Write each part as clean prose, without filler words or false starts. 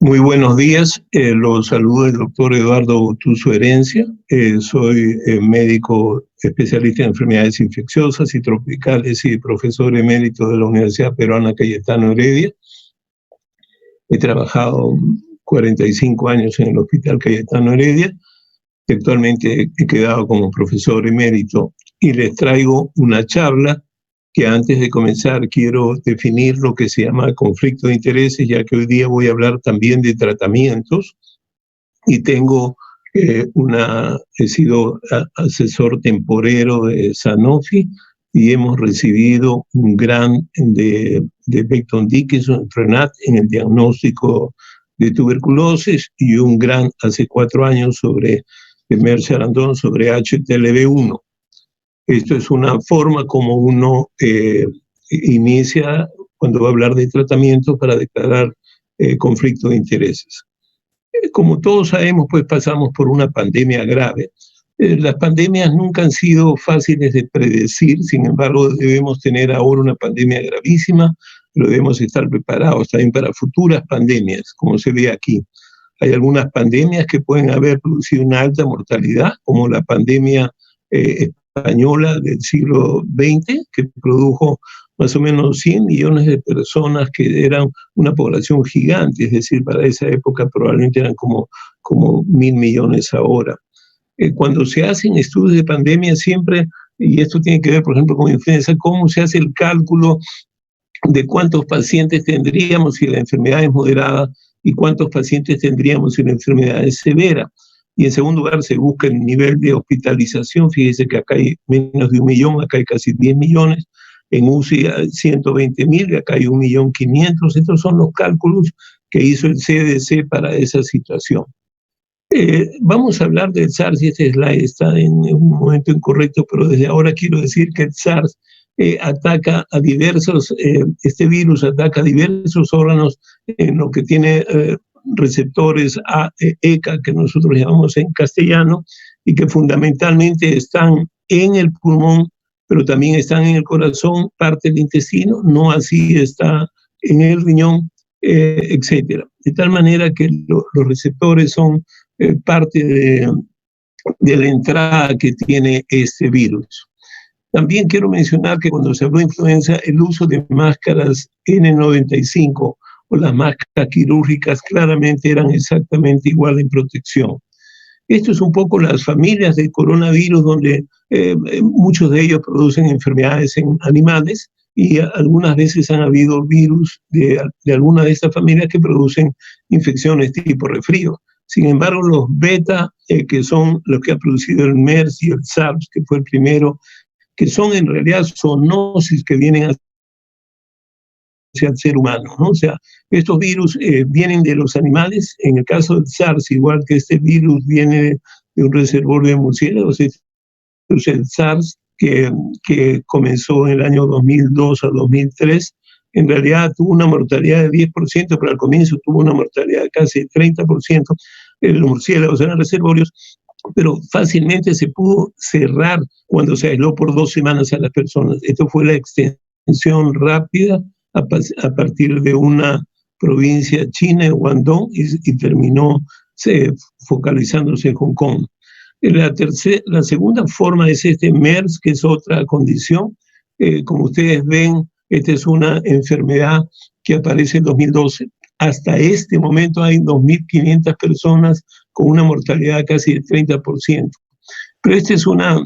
Muy buenos días, los saludo el doctor Eduardo Botuso Herencia. Soy médico especialista en enfermedades infecciosas y tropicales y profesor emérito de la Universidad Peruana Cayetano Heredia. He trabajado 45 años en el Hospital Cayetano Heredia. Actualmente he quedado como profesor emérito y les traigo una charla que antes de comenzar quiero definir lo que se llama conflicto de intereses, ya que hoy día voy a hablar también de tratamientos y he sido asesor temporero de Sanofi y hemos recibido un grant de Becton Dickinson, Renat, en el diagnóstico de tuberculosis y un grant hace 4 años de Merce Arandón sobre HTLV1. Esto es una forma como uno inicia cuando va a hablar de tratamiento para declarar conflicto de intereses. Como todos sabemos, pues pasamos por una pandemia grave. Las pandemias nunca han sido fáciles de predecir, sin embargo debemos tener ahora una pandemia gravísima, pero debemos estar preparados también para futuras pandemias, como se ve aquí. Hay algunas pandemias que pueden haber producido una alta mortalidad, como la pandemia española del siglo XX, que produjo más o menos 100 millones de personas, que eran una población gigante, es decir, para esa época probablemente eran como 1.000 millones ahora. Cuando se hacen estudios de pandemia siempre, y esto tiene que ver, por ejemplo, con influenza, cómo se hace el cálculo de cuántos pacientes tendríamos si la enfermedad es moderada y cuántos pacientes tendríamos si la enfermedad es severa. Y en segundo lugar se busca el nivel de hospitalización. Fíjese que acá hay menos de 1 millón, acá hay casi 10 millones, en UCI hay 120.000, acá hay 1.500.000. Estos son los cálculos que hizo el CDC para esa situación. Vamos a hablar del SARS, y este slide está en un momento incorrecto, pero desde ahora quiero decir que el SARS ataca a este virus ataca a diversos órganos en lo que tiene receptores ECA, que nosotros llamamos en castellano, y que fundamentalmente están en el pulmón, pero también están en el corazón, parte del intestino, no así está en el riñón, etcétera. De tal manera que los receptores son parte de la entrada que tiene este virus. También quiero mencionar que cuando se habló de influenza, el uso de máscaras N95 o las máscaras quirúrgicas claramente eran exactamente igual en protección. Esto es un poco las familias del coronavirus, donde muchos de ellos producen enfermedades en animales, y algunas veces han habido virus de algunas de estas familias que producen infecciones tipo resfrío. Sin embargo, los beta, que son los que ha producido el MERS y el SARS, que fue el primero, que son en realidad zoonosis que vienen hacia el ser humano, ¿no? O sea, estos virus vienen de los animales. En el caso del SARS, igual que este virus viene de un reservorio de murciélagos, es el SARS que comenzó en el año 2002 a 2003, en realidad tuvo una mortalidad de 10%, pero al comienzo tuvo una mortalidad de casi 30%. Los murciélagos eran reservorios, pero fácilmente se pudo cerrar cuando se aisló por 2 semanas a las personas. Esto fue la extensión rápida a partir de una provincia china, de Guangdong, y terminó focalizándose en Hong Kong. La segunda forma es este MERS, que es otra condición. Como ustedes ven, esta es una enfermedad que aparece en 2012. Hasta este momento hay 2.500 personas con una mortalidad casi del 30%. Pero esta es una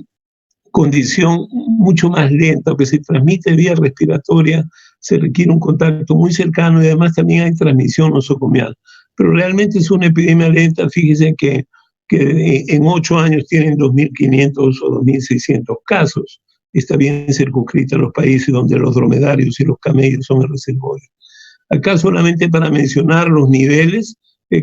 condición mucho más lenta, que se transmite vía respiratoria, se requiere un contacto muy cercano y además también hay transmisión nosocomial. Pero realmente es una epidemia lenta. Fíjense que en 8 años tienen 2.500 o 2.600 casos. Está bien circunscrita a los países donde los dromedarios y los camellos son el reservorio. Acá solamente para mencionar los niveles,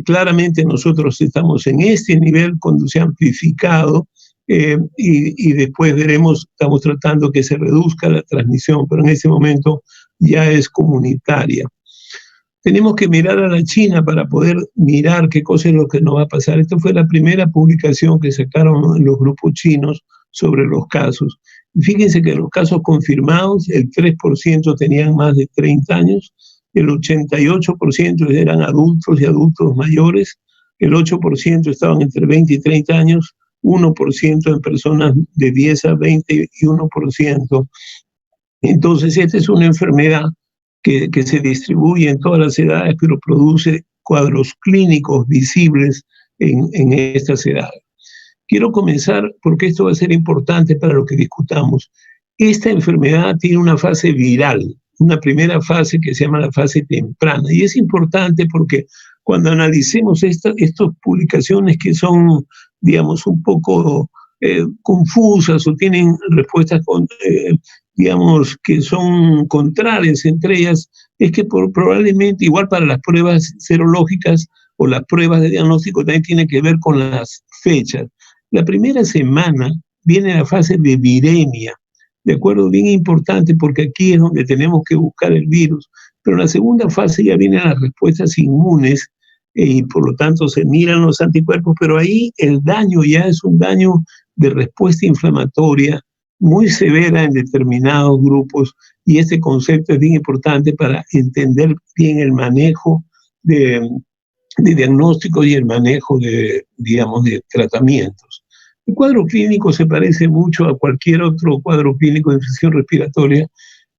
claramente nosotros estamos en este nivel cuando se ha amplificado, y después veremos, estamos tratando que se reduzca la transmisión, pero en este momento ya es comunitaria. Tenemos que mirar a la China para poder mirar qué cosa es lo que nos va a pasar. Esta fue la primera publicación que sacaron en los grupos chinos sobre los casos. Fíjense que los casos confirmados, el 3% tenían más de 30 años, el 88% eran adultos y adultos mayores, el 8% estaban entre 20 y 30 años, 1% en personas de 10 a 20 y 1%. Entonces, esta es una enfermedad que se distribuye en todas las edades, pero produce cuadros clínicos visibles en estas edades. Quiero comenzar porque esto va a ser importante para lo que discutamos. Esta enfermedad tiene una fase viral, una primera fase que se llama la fase temprana, y es importante porque cuando analicemos estas publicaciones que son, digamos, un poco confusas o tienen respuestas, digamos, que son contrarias entre ellas, es que probablemente, igual para las pruebas serológicas o las pruebas de diagnóstico, también tiene que ver con las fechas. La primera semana viene la fase de viremia, ¿de acuerdo? Bien importante porque aquí es donde tenemos que buscar el virus, pero en la segunda fase ya vienen las respuestas inmunes y por lo tanto se miran los anticuerpos, pero ahí el daño ya es un daño de respuesta inflamatoria muy severa en determinados grupos, y este concepto es bien importante para entender bien el manejo de diagnóstico y el manejo de, digamos, de tratamientos. El cuadro clínico se parece mucho a cualquier otro cuadro clínico de infección respiratoria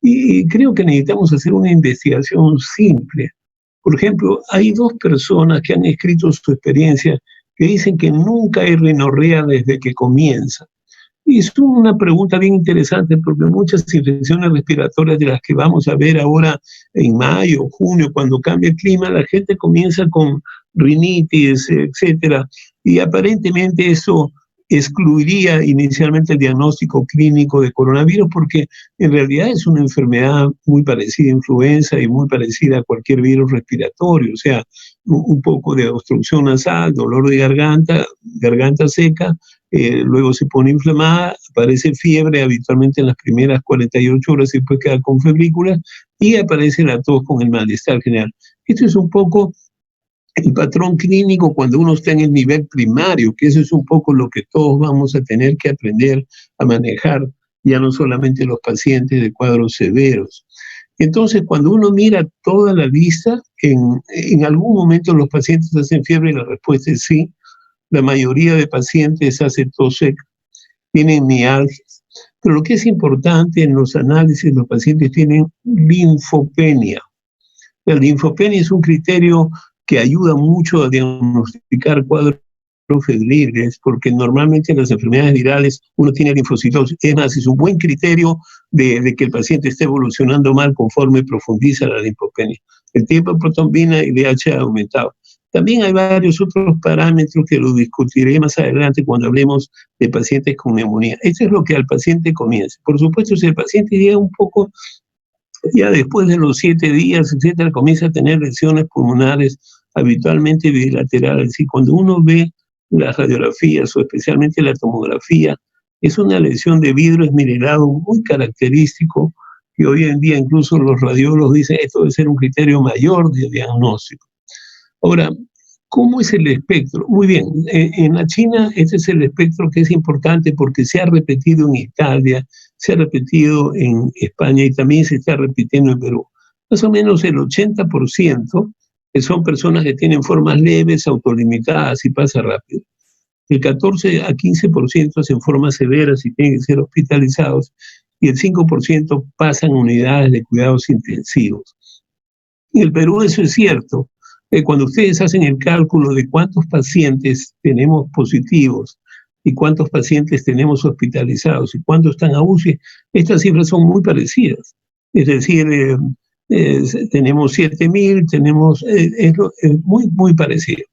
y creo que necesitamos hacer una investigación simple. Por ejemplo, hay 2 personas que han escrito su experiencia que dicen que nunca hay rinorrea desde que comienza. Y es una pregunta bien interesante porque muchas infecciones respiratorias de las que vamos a ver ahora en mayo, junio, cuando cambia el clima, la gente comienza con rinitis, etcétera, y aparentemente eso excluiría inicialmente el diagnóstico clínico de coronavirus porque en realidad es una enfermedad muy parecida a influenza y muy parecida a cualquier virus respiratorio, o sea, un poco de obstrucción nasal, dolor de garganta, garganta seca, luego se pone inflamada, aparece fiebre habitualmente en las primeras 48 horas y después queda con febrículas y aparece la tos con el malestar general. Esto es un poco el patrón clínico cuando uno está en el nivel primario, que eso es un poco lo que todos vamos a tener que aprender a manejar, ya no solamente los pacientes de cuadros severos. Entonces, cuando uno mira toda la lista, en algún momento los pacientes hacen fiebre y la respuesta es sí. La mayoría de pacientes hace tos seca, tienen mialgias. Pero lo que es importante en los análisis, los pacientes tienen linfopenia. La linfopenia es un criterio que ayuda mucho a diagnosticar cuadros febriles, porque normalmente en las enfermedades virales uno tiene linfocitosis. Es más, es un buen criterio de que el paciente esté evolucionando mal conforme profundiza la linfopenia. El tiempo de protrombina y DH ha aumentado. También hay varios otros parámetros que lo discutiré más adelante cuando hablemos de pacientes con neumonía. Esto es lo que al paciente comienza. Por supuesto, si el paciente llega un poco, ya después de los 7 días, etcétera, comienza a tener lesiones pulmonares habitualmente bilaterales. Y cuando uno ve las radiografías o especialmente la tomografía, es una lesión de vidrio esmerilado muy característico que hoy en día incluso los radiólogos dicen esto debe ser un criterio mayor de diagnóstico. Ahora, ¿cómo es el espectro? Muy bien, en la China este es el espectro que es importante porque se ha repetido en Italia, se ha repetido en España y también se está repitiendo en Perú. Más o menos el 80% que son personas que tienen formas leves, autolimitadas y pasa rápido. El 14 a 15% hacen formas severas y tienen que ser hospitalizados y el 5% pasan unidades de cuidados intensivos. En el Perú eso es cierto. Cuando ustedes hacen el cálculo de cuántos pacientes tenemos positivos y cuántos pacientes tenemos hospitalizados y cuántos están a UCI, estas cifras son muy parecidas. Es decir, tenemos 7.000, tenemos, es muy, muy parecido.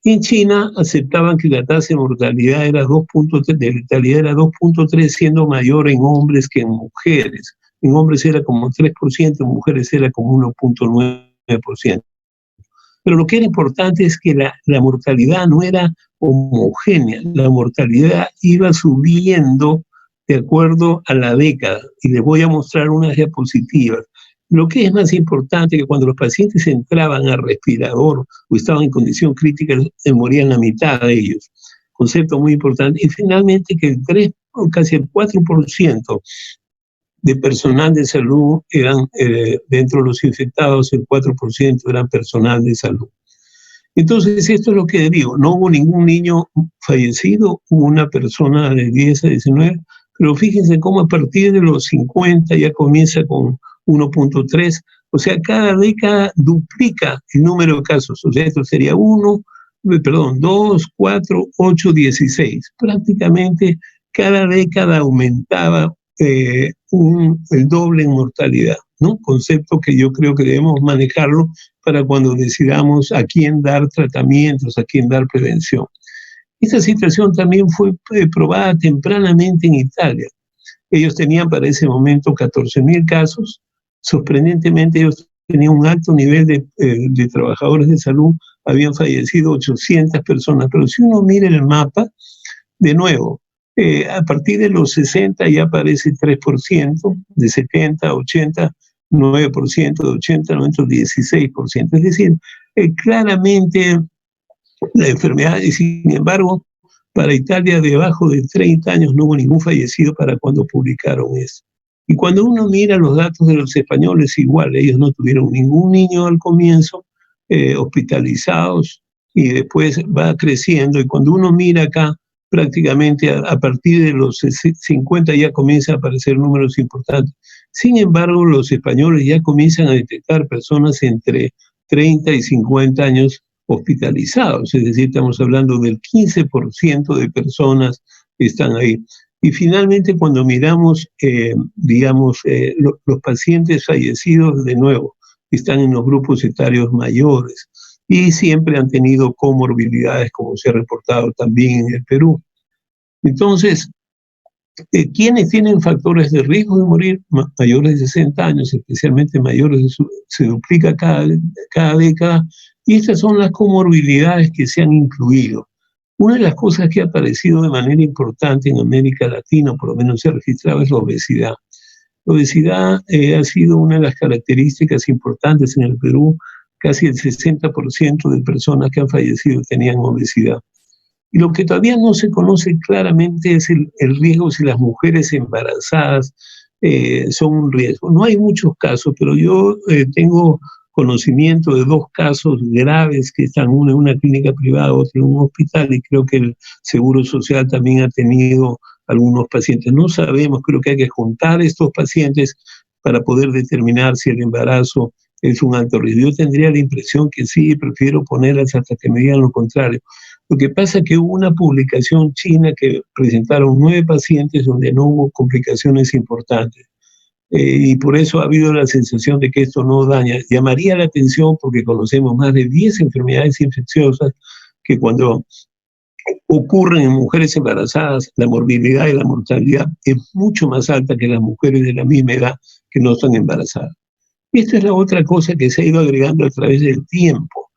En China aceptaban que la tasa de mortalidad era 2.3, de letalidad era 2.3, siendo mayor en hombres que en mujeres. En hombres era como 3%, en mujeres era como 1.9%. Pero lo que era importante es que la mortalidad no era homogénea, la mortalidad iba subiendo de acuerdo a la década. Y les voy a mostrar unas diapositivas. Lo que es más importante es que cuando los pacientes entraban al respirador o estaban en condición crítica, morían la mitad de ellos. Concepto muy importante. Y finalmente que el 3, casi el 4% de personal de salud eran, dentro de los infectados, el 4% eran personal de salud. Entonces, esto es lo que digo, no hubo ningún niño fallecido, hubo una persona de 10 a 19, pero fíjense cómo a partir de los 50 ya comienza con 1.3, o sea, cada década duplica el número de casos, o sea, esto sería 2, 4, 8, 16. Prácticamente cada década aumentaba el doble en mortalidad, ¿no? Concepto que yo creo que debemos manejarlo para cuando decidamos a quién dar tratamientos, a quién dar prevención. Esta situación también fue probada tempranamente en Italia. Ellos tenían para ese momento 14.000 casos. Sorprendentemente, ellos tenían un alto nivel de trabajadores de salud. Habían fallecido 800 personas. Pero si uno mira el mapa, de nuevo, a partir de los 60 ya aparece 3%, de 70 a 80, 9%, de 80 a 90, 16%. Es decir, claramente la enfermedad, y sin embargo, para Italia debajo de 30 años no hubo ningún fallecido para cuando publicaron eso. Y cuando uno mira los datos de los españoles, igual, ellos no tuvieron ningún niño al comienzo hospitalizados y después va creciendo. Y cuando uno mira acá, prácticamente a partir de los 50 ya comienzan a aparecer números importantes. Sin embargo, los españoles ya comienzan a detectar personas entre 30 y 50 años hospitalizados, es decir, estamos hablando del 15% de personas que están ahí. Y finalmente, cuando miramos, los pacientes fallecidos, de nuevo, están en los grupos etarios mayores y siempre han tenido comorbilidades, como se ha reportado también en el Perú. Entonces, ¿quiénes tienen factores de riesgo de morir? Mayores de 60 años, especialmente mayores, se duplica cada década, y estas son las comorbilidades que se han incluido. Una de las cosas que ha aparecido de manera importante en América Latina, por lo menos se ha registrado, es la obesidad. La obesidad ha sido una de las características importantes en el Perú. Casi el 60% de personas que han fallecido tenían obesidad. Y lo que todavía no se conoce claramente es el riesgo si las mujeres embarazadas son un riesgo. No hay muchos casos, pero yo tengo conocimiento de 2 casos graves que están, uno en una clínica privada, otro en un hospital, y creo que el Seguro Social también ha tenido algunos pacientes. No sabemos, creo que hay que juntar estos pacientes para poder determinar si el embarazo es un alto riesgo. Yo tendría la impresión que sí, prefiero ponerlas hasta que me digan lo contrario. Lo que pasa es que hubo una publicación china que presentaron 9 pacientes donde no hubo complicaciones importantes. Y por eso ha habido la sensación de que esto no daña. Llamaría la atención porque conocemos más de 10 enfermedades infecciosas que cuando ocurren en mujeres embarazadas, la morbilidad y la mortalidad es mucho más alta que las mujeres de la misma edad que no están embarazadas. Y esta es la otra cosa que se ha ido agregando a través del tiempo.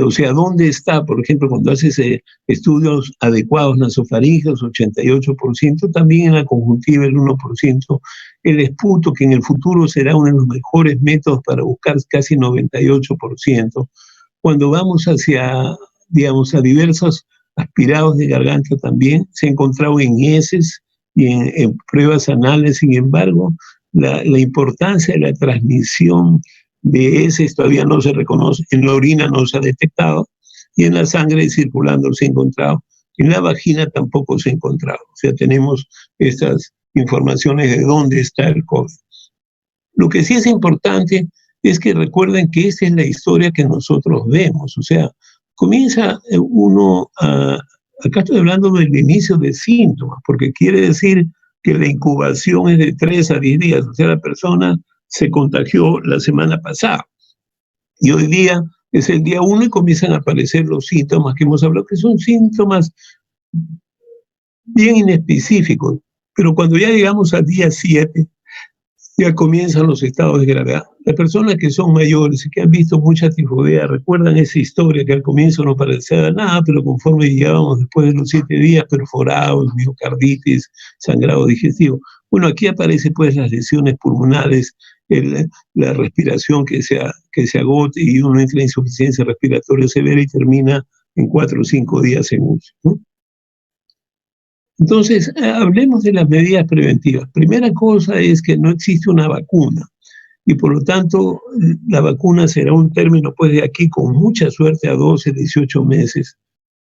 O sea, ¿dónde está, por ejemplo, cuando haces estudios adecuados nasofaringeos, 88%, también en la conjuntiva el 1%, el esputo, que en el futuro será uno de los mejores métodos para buscar casi 98%, cuando vamos hacia, digamos, a diversos aspirados de garganta también, se ha encontrado en heces y en pruebas anales. Sin embargo, la importancia de la transmisión de heces todavía no se reconoce, en la orina no se ha detectado, y en la sangre circulando se ha encontrado, en la vagina tampoco se ha encontrado. O sea, tenemos estas informaciones de dónde está el COVID. Lo que sí es importante es que recuerden que esta es la historia que nosotros vemos. O sea, comienza uno acá estoy hablando del inicio de síntomas, porque quiere decir que la incubación es de 3 a 10 días. O sea, la persona se contagió la semana pasada y hoy día es el día 1 y comienzan a aparecer los síntomas que hemos hablado, que son síntomas bien inespecíficos, pero cuando ya llegamos al día 7, ya comienzan los estados de gravedad. Las personas que son mayores y que han visto mucha tifoidea recuerdan esa historia que al comienzo no parecía nada, pero conforme llegábamos después de los 7 días, perforados, miocarditis, sangrado digestivo. Bueno, aquí aparecen pues las lesiones pulmonares, la respiración que se agote y uno entra en insuficiencia respiratoria severa y termina en 4 o 5 días en UCI, ¿no? Entonces, hablemos de las medidas preventivas. Primera cosa es que no existe una vacuna y por lo tanto la vacuna será un término pues de aquí con mucha suerte a 12, 18 meses.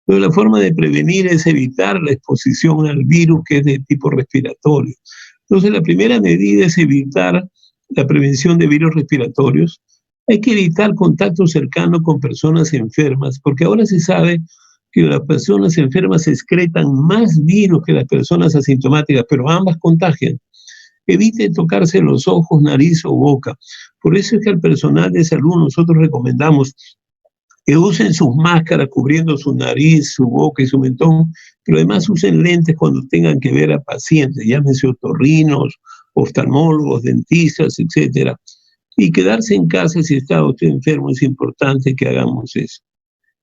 Pero la forma de prevenir es evitar la exposición al virus que es de tipo respiratorio. Entonces, la primera medida es evitar la prevención de virus respiratorios. Hay que evitar contacto cercano con personas enfermas, porque ahora se sabe que las personas enfermas excretan más virus que las personas asintomáticas, pero ambas contagian. Evite tocarse los ojos, nariz o boca. Por eso es que al personal de salud nosotros recomendamos que usen sus máscaras cubriendo su nariz, su boca y su mentón, pero además usen lentes cuando tengan que ver a pacientes, llámense otorrinos, oftalmólogos, dentistas, etcétera. Y quedarse en casa si está usted enfermo, es importante que hagamos eso.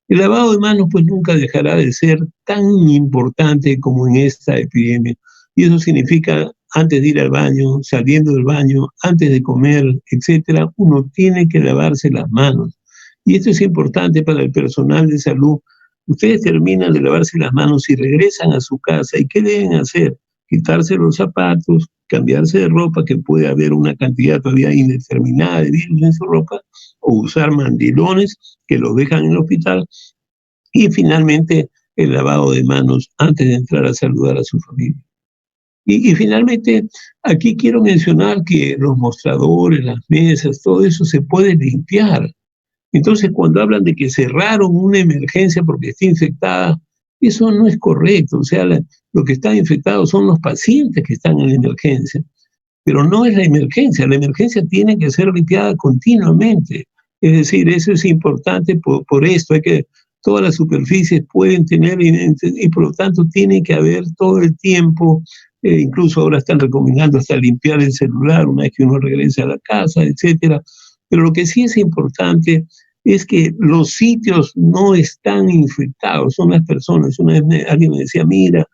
El lavado de manos pues nunca dejará de ser tan importante como en esta epidemia. Y eso significa antes de ir al baño, saliendo del baño, antes de comer, etcétera, uno tiene que lavarse las manos. Y esto es importante para el personal de salud. Ustedes terminan de lavarse las manos y regresan a su casa. ¿Y qué deben hacer? Quitarse los zapatos, cambiarse de ropa, que puede haber una cantidad todavía indeterminada de virus en su ropa, o usar mandilones que los dejan en el hospital, y finalmente el lavado de manos antes de entrar a saludar a su familia. Y finalmente, aquí quiero mencionar que los mostradores, las mesas, todo eso se puede limpiar. Entonces, cuando hablan de que cerraron una emergencia porque está infectada, eso no es correcto. O sea, lo que están infectados son los pacientes que están en la emergencia, pero no es la emergencia. La emergencia tiene que ser limpiada continuamente. Es decir, eso es importante por esto. Todas las superficies pueden tener y por lo tanto tiene que haber todo el tiempo, incluso ahora están recomendando hasta limpiar el celular una vez que uno regrese a la casa, etcétera. Pero lo que sí es importante es que los sitios no están infectados, son las personas. Una vez alguien me decía, mira,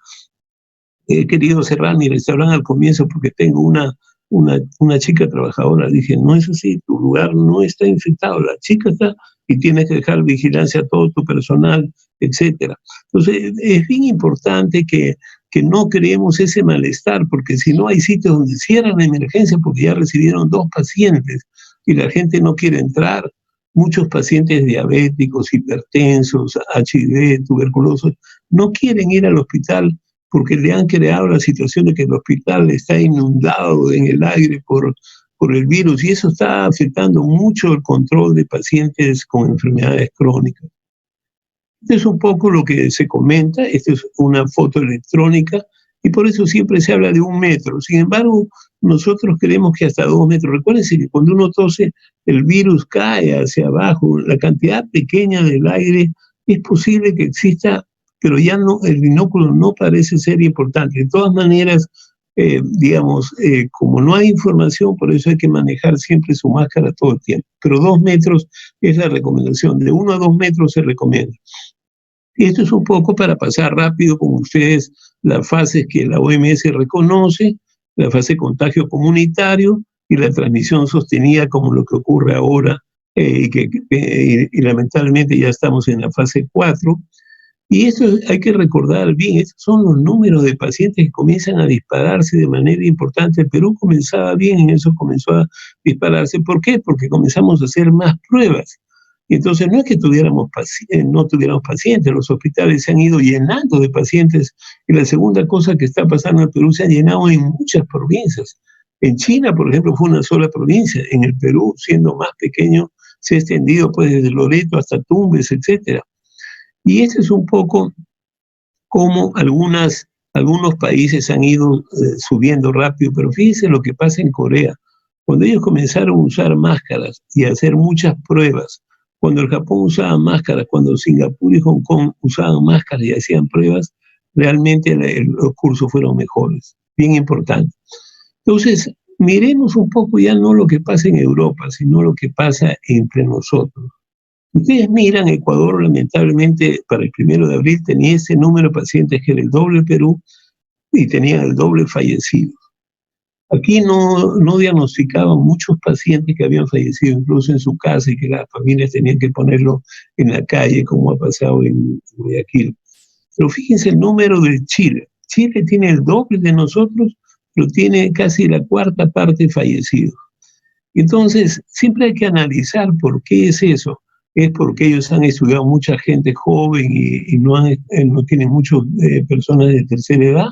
he querido cerrar mi restaurante al comienzo porque tengo una chica trabajadora. Dije, no es así, tu lugar no está infectado, la chica está y tienes que dejar vigilancia a todo tu personal, etcétera. Entonces, es bien importante que no creemos ese malestar, porque si no hay sitios donde cierran la emergencia porque ya recibieron 2 pacientes y la gente no quiere entrar. Muchos pacientes diabéticos, hipertensos, HIV, tuberculosos, no quieren ir al hospital porque le han creado la situación de que el hospital está inundado en el aire por el virus, y eso está afectando mucho el control de pacientes con enfermedades crónicas. Esto es un poco lo que se comenta. Esta es una foto electrónica y por eso siempre se habla de 1 metro. Sin embargo, nosotros creemos que hasta 2 metros. Recuérdense que cuando uno tose, el virus cae hacia abajo. La cantidad pequeña del aire es posible que exista, pero ya no, el binóculo no parece ser importante. De todas maneras, como no hay información, por eso hay que manejar siempre su máscara todo el tiempo. Pero 2 metros es la recomendación. De 1 a 2 metros se recomienda. Y esto es un poco para pasar rápido con ustedes las fases que la OMS reconoce, la fase de contagio comunitario y la transmisión sostenida, como lo que ocurre ahora, y lamentablemente ya estamos en la fase 4. Y esto hay que recordar bien, estos son los números de pacientes que comienzan a dispararse de manera importante. El Perú comenzaba bien, en eso comenzó a dispararse. ¿Por qué? Porque comenzamos a hacer más pruebas. Y entonces no es que no tuviéramos pacientes, los hospitales se han ido llenando de pacientes. Y la segunda cosa que está pasando en el Perú, se han llenado en muchas provincias. En China, por ejemplo, fue una sola provincia. En el Perú, siendo más pequeño, se ha extendido pues desde Loreto hasta Tumbes, etcétera. Y esto es un poco como algunos países han ido subiendo rápido, pero fíjense lo que pasa en Corea. Cuando ellos comenzaron a usar máscaras y a hacer muchas pruebas, cuando el Japón usaba máscaras, cuando Singapur y Hong Kong usaban máscaras y hacían pruebas, realmente los cursos fueron mejores. Bien importante. Entonces, miremos un poco ya no lo que pasa en Europa, sino lo que pasa entre nosotros. Ustedes miran, Ecuador lamentablemente para el 1 de abril tenía ese número de pacientes que era el doble de Perú y tenían el doble fallecidos. Aquí no diagnosticaban muchos pacientes que habían fallecido incluso en su casa y que las familias tenían que ponerlo en la calle, como ha pasado en Guayaquil. Pero fíjense el número de Chile. Chile tiene el doble de nosotros, pero tiene casi la cuarta parte fallecidos. Entonces, siempre hay que analizar por qué es eso. Es porque ellos han estudiado mucha gente joven y no tienen muchas personas de tercera edad,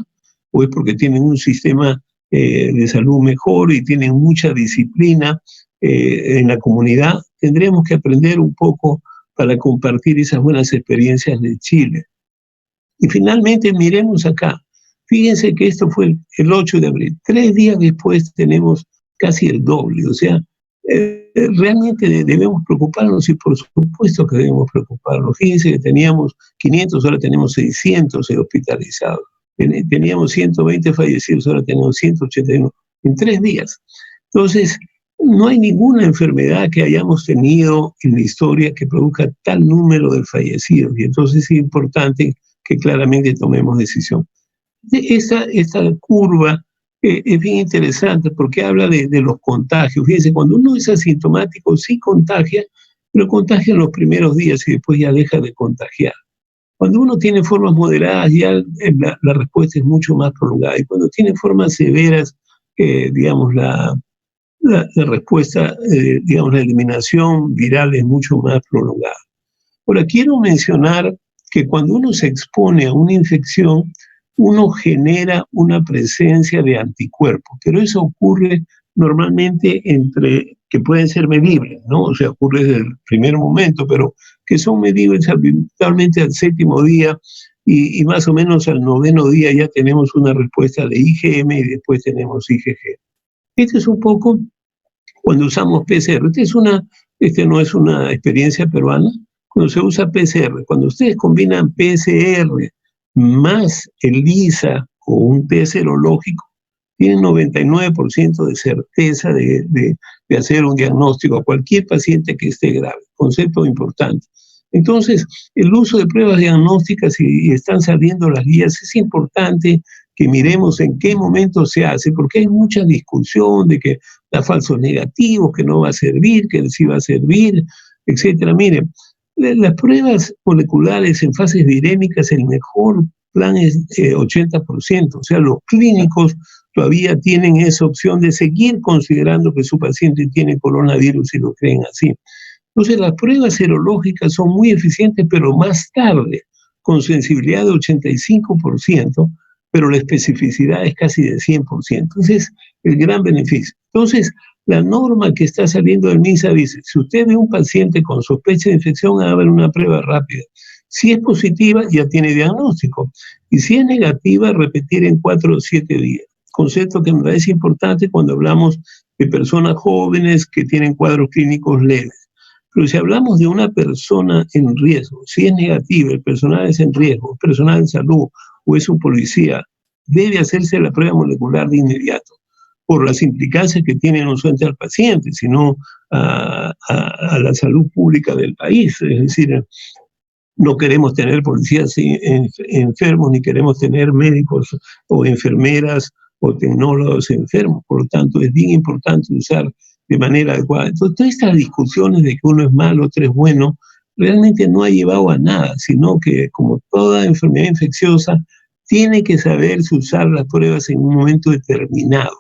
o es porque tienen un sistema de salud mejor y tienen mucha disciplina en la comunidad. Tendremos que aprender un poco para compartir esas buenas experiencias de Chile. Y finalmente, miremos acá. Fíjense que esto fue el 8 de abril. 3 días después tenemos casi el doble. O sea, realmente debemos preocuparnos y por supuesto que debemos preocuparnos. Fíjense que teníamos 500, ahora tenemos 600 hospitalizados. Teníamos 120 fallecidos, ahora tenemos 181 en 3 días. Entonces, no hay ninguna enfermedad que hayamos tenido en la historia que produzca tal número de fallecidos. Y entonces es importante que claramente tomemos decisión. Esta curva es bien interesante porque habla de los contagios. Fíjense, cuando uno es asintomático sí contagia, pero contagia en los primeros días y después ya deja de contagiar. Cuando uno tiene formas moderadas ya la respuesta es mucho más prolongada, y cuando tiene formas severas, digamos, la respuesta, digamos, la eliminación viral es mucho más prolongada. Ahora, quiero mencionar que cuando uno se expone a una infección, uno genera una presencia de anticuerpos, pero eso ocurre normalmente que pueden ser medibles, ¿no? O sea, ocurre desde el primer momento, pero que son medibles habitualmente al 7º día y más o menos al 9º día ya tenemos una respuesta de IgM y después tenemos IgG. Este es un poco cuando usamos PCR. Este no es una experiencia peruana. Cuando se usa PCR, cuando ustedes combinan PCR más el ELISA o un test serológico, tienen 99% de certeza de hacer un diagnóstico a cualquier paciente que esté grave. Concepto importante. Entonces, el uso de pruebas diagnósticas, y están saliendo las guías, es importante que miremos en qué momento se hace, porque hay mucha discusión de que da falsos negativos, que no va a servir, que sí va a servir, etcétera. Miren, las pruebas moleculares en fases virémicas, el mejor plan es 80%, o sea, los clínicos todavía tienen esa opción de seguir considerando que su paciente tiene coronavirus y lo creen así. Entonces, las pruebas serológicas son muy eficientes, pero más tarde, con sensibilidad de 85%, pero la especificidad es casi de 100%. Entonces, el gran beneficio. Entonces, la norma que está saliendo del MINSA dice, si usted ve un paciente con sospecha de infección, haga una prueba rápida. Si es positiva, ya tiene diagnóstico. Y si es negativa, repetir en 4 o 7 días. Concepto que me parece importante cuando hablamos de personas jóvenes que tienen cuadros clínicos leves. Pero si hablamos de una persona en riesgo, si es negativa, el personal es en riesgo, personal de salud o es un policía, debe hacerse la prueba molecular de inmediato, por las implicancias que tiene no solamente al paciente, sino a la salud pública del país. Es decir, no queremos tener policías enfermos, ni queremos tener médicos o enfermeras o tecnólogos enfermos. Por lo tanto, es bien importante usar de manera adecuada. Entonces, todas estas discusiones de que uno es malo, otro es bueno, realmente no ha llevado a nada, sino que, como toda enfermedad infecciosa, tiene que saberse usar las pruebas en un momento determinado.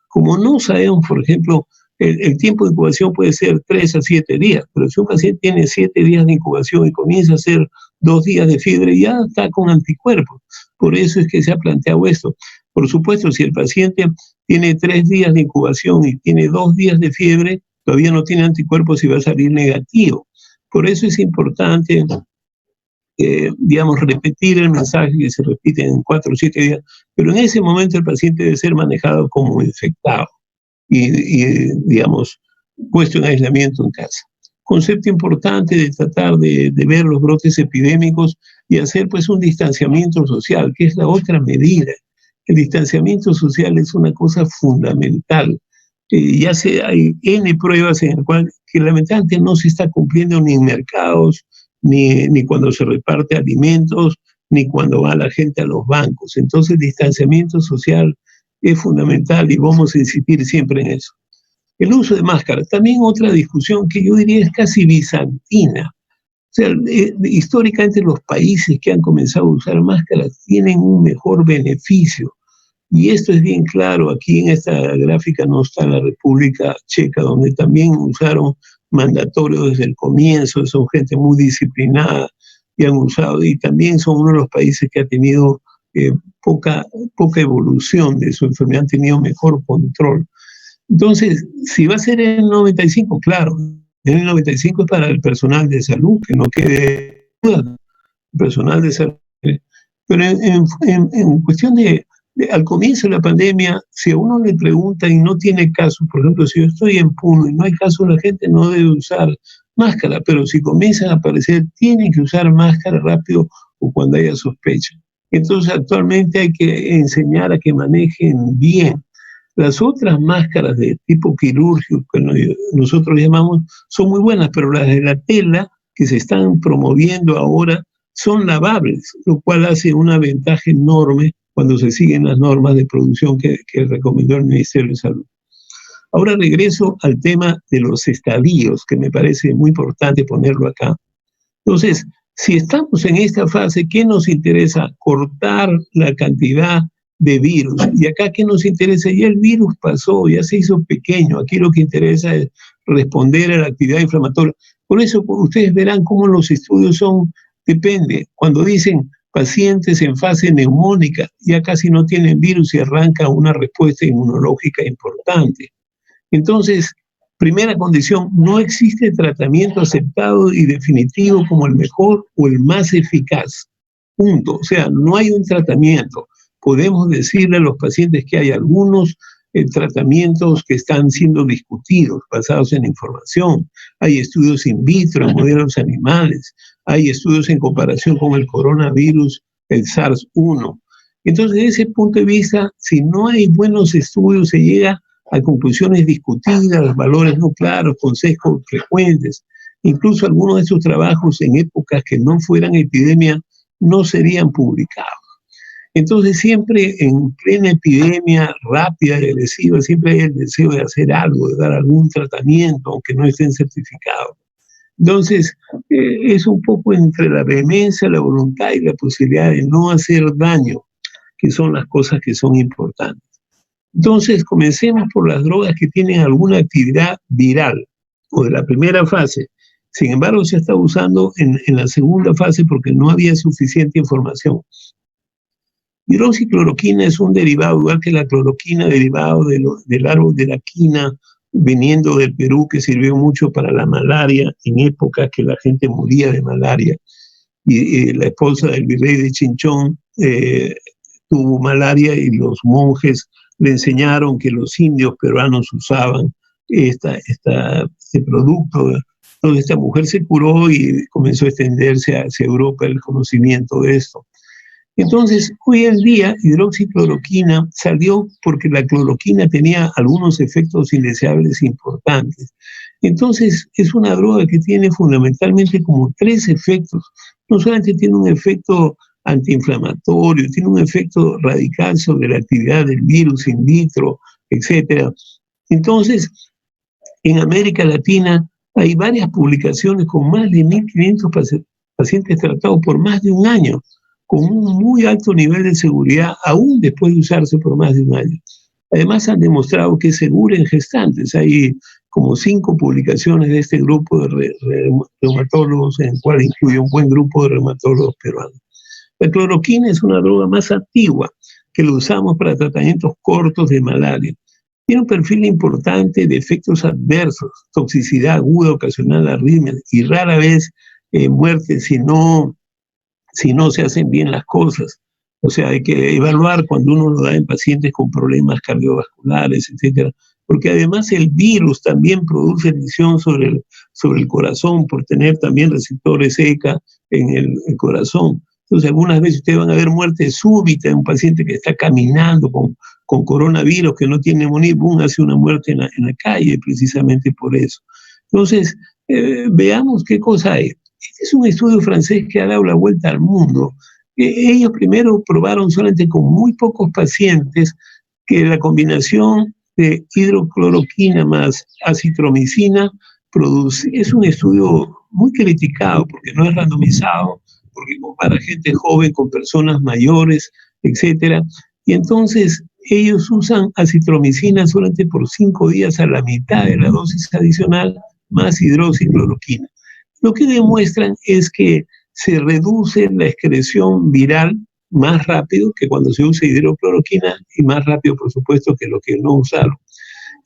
Como no sabemos, por ejemplo, el tiempo de incubación puede ser 3 a 7 días, pero si un paciente tiene 7 días de incubación y comienza a hacer 2 días de fiebre, ya está con anticuerpos. Por eso es que se ha planteado esto. Por supuesto, si el paciente tiene 3 días de incubación y tiene 2 días de fiebre, todavía no tiene anticuerpos y va a salir negativo. Por eso es importante, digamos, repetir el mensaje que se repite en 4 o 7 días, pero en ese momento el paciente debe ser manejado como infectado y digamos, puesto en aislamiento en casa. Concepto importante de tratar de ver los brotes epidémicos y hacer pues un distanciamiento social, que es la otra medida. El distanciamiento social es una cosa fundamental. Hay N pruebas en las cuales que lamentablemente no se está cumpliendo ni en mercados, ni cuando se reparte alimentos, ni cuando va la gente a los bancos. Entonces, el distanciamiento social es fundamental y vamos a insistir siempre en eso. El uso de máscaras, también otra discusión que yo diría es casi bizantina. sea, históricamente los países que han comenzado a usar máscaras tienen un mejor beneficio. Y esto es bien claro. Aquí en esta gráfica no está la República Checa, donde también usaron mandatorio desde el comienzo, son gente muy disciplinada y han usado, y también son uno de los países que ha tenido poca evolución de su enfermedad, han tenido mejor control. Entonces, si va a ser en el 95, claro, en el 95 es para el personal de salud, que no quede duda, el personal de salud. Pero en cuestión al comienzo de la pandemia, si a uno le pregunta y no tiene caso, por ejemplo, si yo estoy en Puno y no hay caso, la gente no debe usar máscara, pero si comienzan a aparecer, tienen que usar máscara rápido o cuando haya sospecha. Entonces, actualmente hay que enseñar a que manejen bien. Las otras máscaras de tipo quirúrgico, que nosotros llamamos, son muy buenas, pero las de la tela que se están promoviendo ahora son lavables, lo cual hace una ventaja enorme cuando se siguen las normas de producción que recomendó el Ministerio de Salud. Ahora regreso al tema de los estadios, que me parece muy importante ponerlo acá. Entonces, si estamos en esta fase, ¿qué nos interesa? Cortar la cantidad de virus. Y acá, ¿qué nos interesa? Ya el virus pasó, ya se hizo pequeño. Aquí lo que interesa es responder a la actividad inflamatoria. Por eso ustedes verán cómo los estudios depende. Cuando dicen pacientes en fase neumónica, ya casi no tienen virus y arranca una respuesta inmunológica importante. Entonces, primera condición, no existe tratamiento aceptado y definitivo como el mejor o el más eficaz. Punto. O sea, no hay un tratamiento. Podemos decirle a los pacientes que hay algunos tratamientos que están siendo discutidos, basados en información. Hay estudios in vitro, en modelos animales. Hay estudios en comparación con el coronavirus, el SARS-1. Entonces, desde ese punto de vista, si no hay buenos estudios, se llega a conclusiones discutidas, valores no claros, consejos frecuentes. Incluso algunos de estos trabajos en épocas que no fueran epidemia no serían publicados. Entonces siempre en plena epidemia rápida y agresiva, siempre hay el deseo de hacer algo, de dar algún tratamiento, aunque no estén certificados. Entonces, es un poco entre la vehemencia, la voluntad y la posibilidad de no hacer daño, que son las cosas que son importantes. Entonces, comencemos por las drogas que tienen alguna actividad viral o de la primera fase. Sin embargo, se está usando en la segunda fase porque no había suficiente información. Hidroxicloroquina es un derivado, igual que la cloroquina, derivado del árbol de la quina, viniendo del Perú, que sirvió mucho para la malaria en épocas que la gente moría de malaria. Y la esposa del virrey de Chinchón tuvo malaria y los monjes le enseñaron que los indios peruanos usaban este producto. Entonces esta mujer se curó y comenzó a extenderse hacia Europa el conocimiento de esto. Entonces, hoy en día, hidroxicloroquina salió porque la cloroquina tenía algunos efectos indeseables importantes. Entonces, es una droga que tiene fundamentalmente como 3 efectos. No solamente tiene un efecto antiinflamatorio, tiene un efecto radical sobre la actividad del virus in vitro, etc. Entonces, en América Latina hay varias publicaciones con más de 1.500 pacientes tratados por más de un año, con un muy alto nivel de seguridad, aún después de usarse por más de un año. Además, han demostrado que es segura en gestantes. Hay como 5 publicaciones de este grupo de reumatólogos, en el cual incluye un buen grupo de reumatólogos peruanos. La cloroquina es una droga más antigua, que la usamos para tratamientos cortos de malaria. Tiene un perfil importante de efectos adversos, toxicidad aguda ocasional arritmias y rara vez muerte si no se hacen bien las cosas. O sea, hay que evaluar cuando uno lo da en pacientes con problemas cardiovasculares, etcétera, porque además el virus también produce lesión sobre el corazón por tener también receptores ECA en el corazón. Entonces, algunas veces ustedes van a ver muerte súbita en un paciente que está caminando con coronavirus, que no tiene neumonía, boom, hace una muerte en la calle, precisamente por eso. Entonces, veamos qué cosa hay. Este es un estudio francés que ha dado la vuelta al mundo. Ellos primero probaron solamente con muy pocos pacientes que la combinación de hidrocloroquina más acitromicina es un estudio muy criticado porque no es randomizado, porque compara gente joven con personas mayores, etcétera. Y entonces ellos usan acitromicina solamente por 5 días a la mitad de la dosis adicional, más hidroxicloroquina. Lo que demuestran es que se reduce la excreción viral más rápido que cuando se usa hidrocloroquina y más rápido, por supuesto, que lo que no usaron.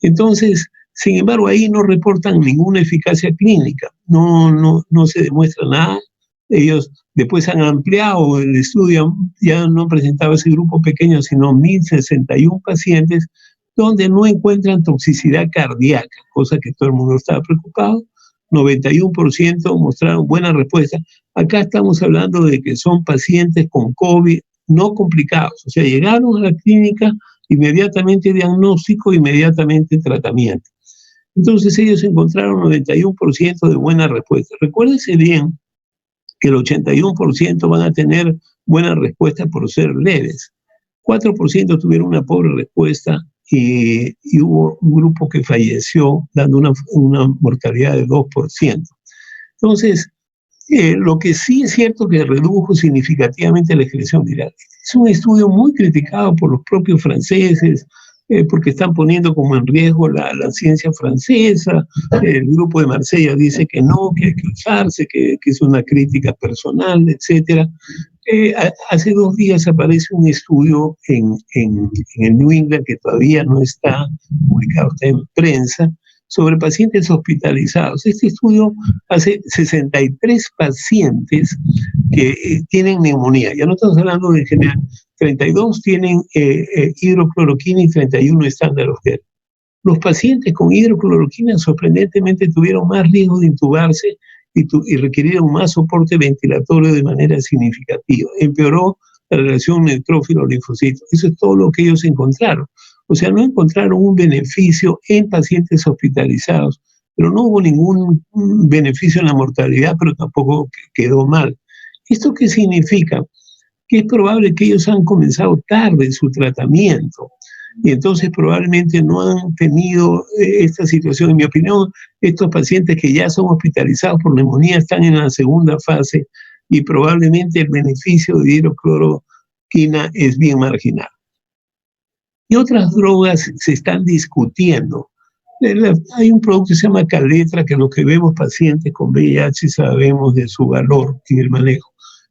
Entonces, sin embargo, ahí no reportan ninguna eficacia clínica, no se demuestra nada. Ellos después han ampliado el estudio, ya no presentaba ese grupo pequeño, sino 1.061 pacientes, donde no encuentran toxicidad cardíaca, cosa que todo el mundo estaba preocupado. 91% mostraron buena respuesta. Acá estamos hablando de que son pacientes con COVID no complicados, o sea, llegaron a la clínica, inmediatamente diagnóstico, inmediatamente tratamiento. Entonces ellos encontraron 91% de buena respuesta. Recuérdense bien que el 81% van a tener buena respuesta por ser leves. 4% tuvieron una pobre respuesta y hubo un grupo que falleció dando una mortalidad de 2%. Entonces, lo que sí es cierto que redujo significativamente la excreción viral. Es un estudio muy criticado por los propios franceses, porque están poniendo como en riesgo la ciencia francesa. El grupo de Marsella dice que no, que hay que usarse, que es una crítica personal, etc. Hace 2 días aparece un estudio en el New England que todavía no está publicado, está en prensa, sobre pacientes hospitalizados. Este estudio hace 63 pacientes que tienen neumonía. Ya no estamos hablando de general. 32 tienen hidrocloroquina y 31 estándar of care. Los pacientes con hidrocloroquina sorprendentemente tuvieron más riesgo de intubarse y requirieron más soporte ventilatorio de manera significativa. Empeoró la relación neutrófilo-linfocito. Eso es todo lo que ellos encontraron. O sea, no encontraron un beneficio en pacientes hospitalizados, pero no hubo ningún beneficio en la mortalidad, pero tampoco quedó mal. ¿Esto qué significa? Que es probable que ellos han comenzado tarde su tratamiento y entonces probablemente no han tenido esta situación. En mi opinión, estos pacientes que ya son hospitalizados por neumonía están en la segunda fase y probablemente el beneficio de hidrocloroquina es bien marginal. Y otras drogas se están discutiendo. Hay un producto que se llama Caletra, que lo que vemos pacientes con VIH sabemos de su valor en el manejo.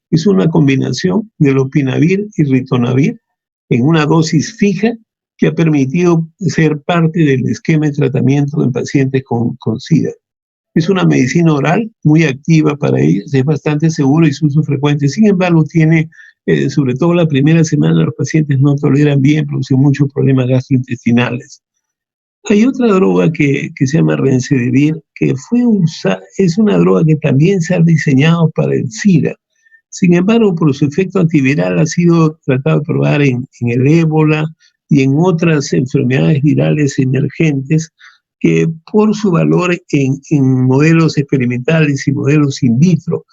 Es una combinación de lopinavir y ritonavir en una dosis fija que ha permitido ser parte del esquema de tratamiento en pacientes con SIDA. Es una medicina oral muy activa para ellos, es bastante seguro y su uso frecuente. Sin embargo, tiene, sobre todo la primera semana, los pacientes no toleran bien, producen muchos problemas gastrointestinales. Hay otra droga que se llama Remdesivir, que es una droga que también se ha diseñado para el SIDA. Sin embargo, por su efecto antiviral ha sido tratado de probar en el ébola y en otras enfermedades virales emergentes, que por su valor en modelos experimentales y modelos in vitro.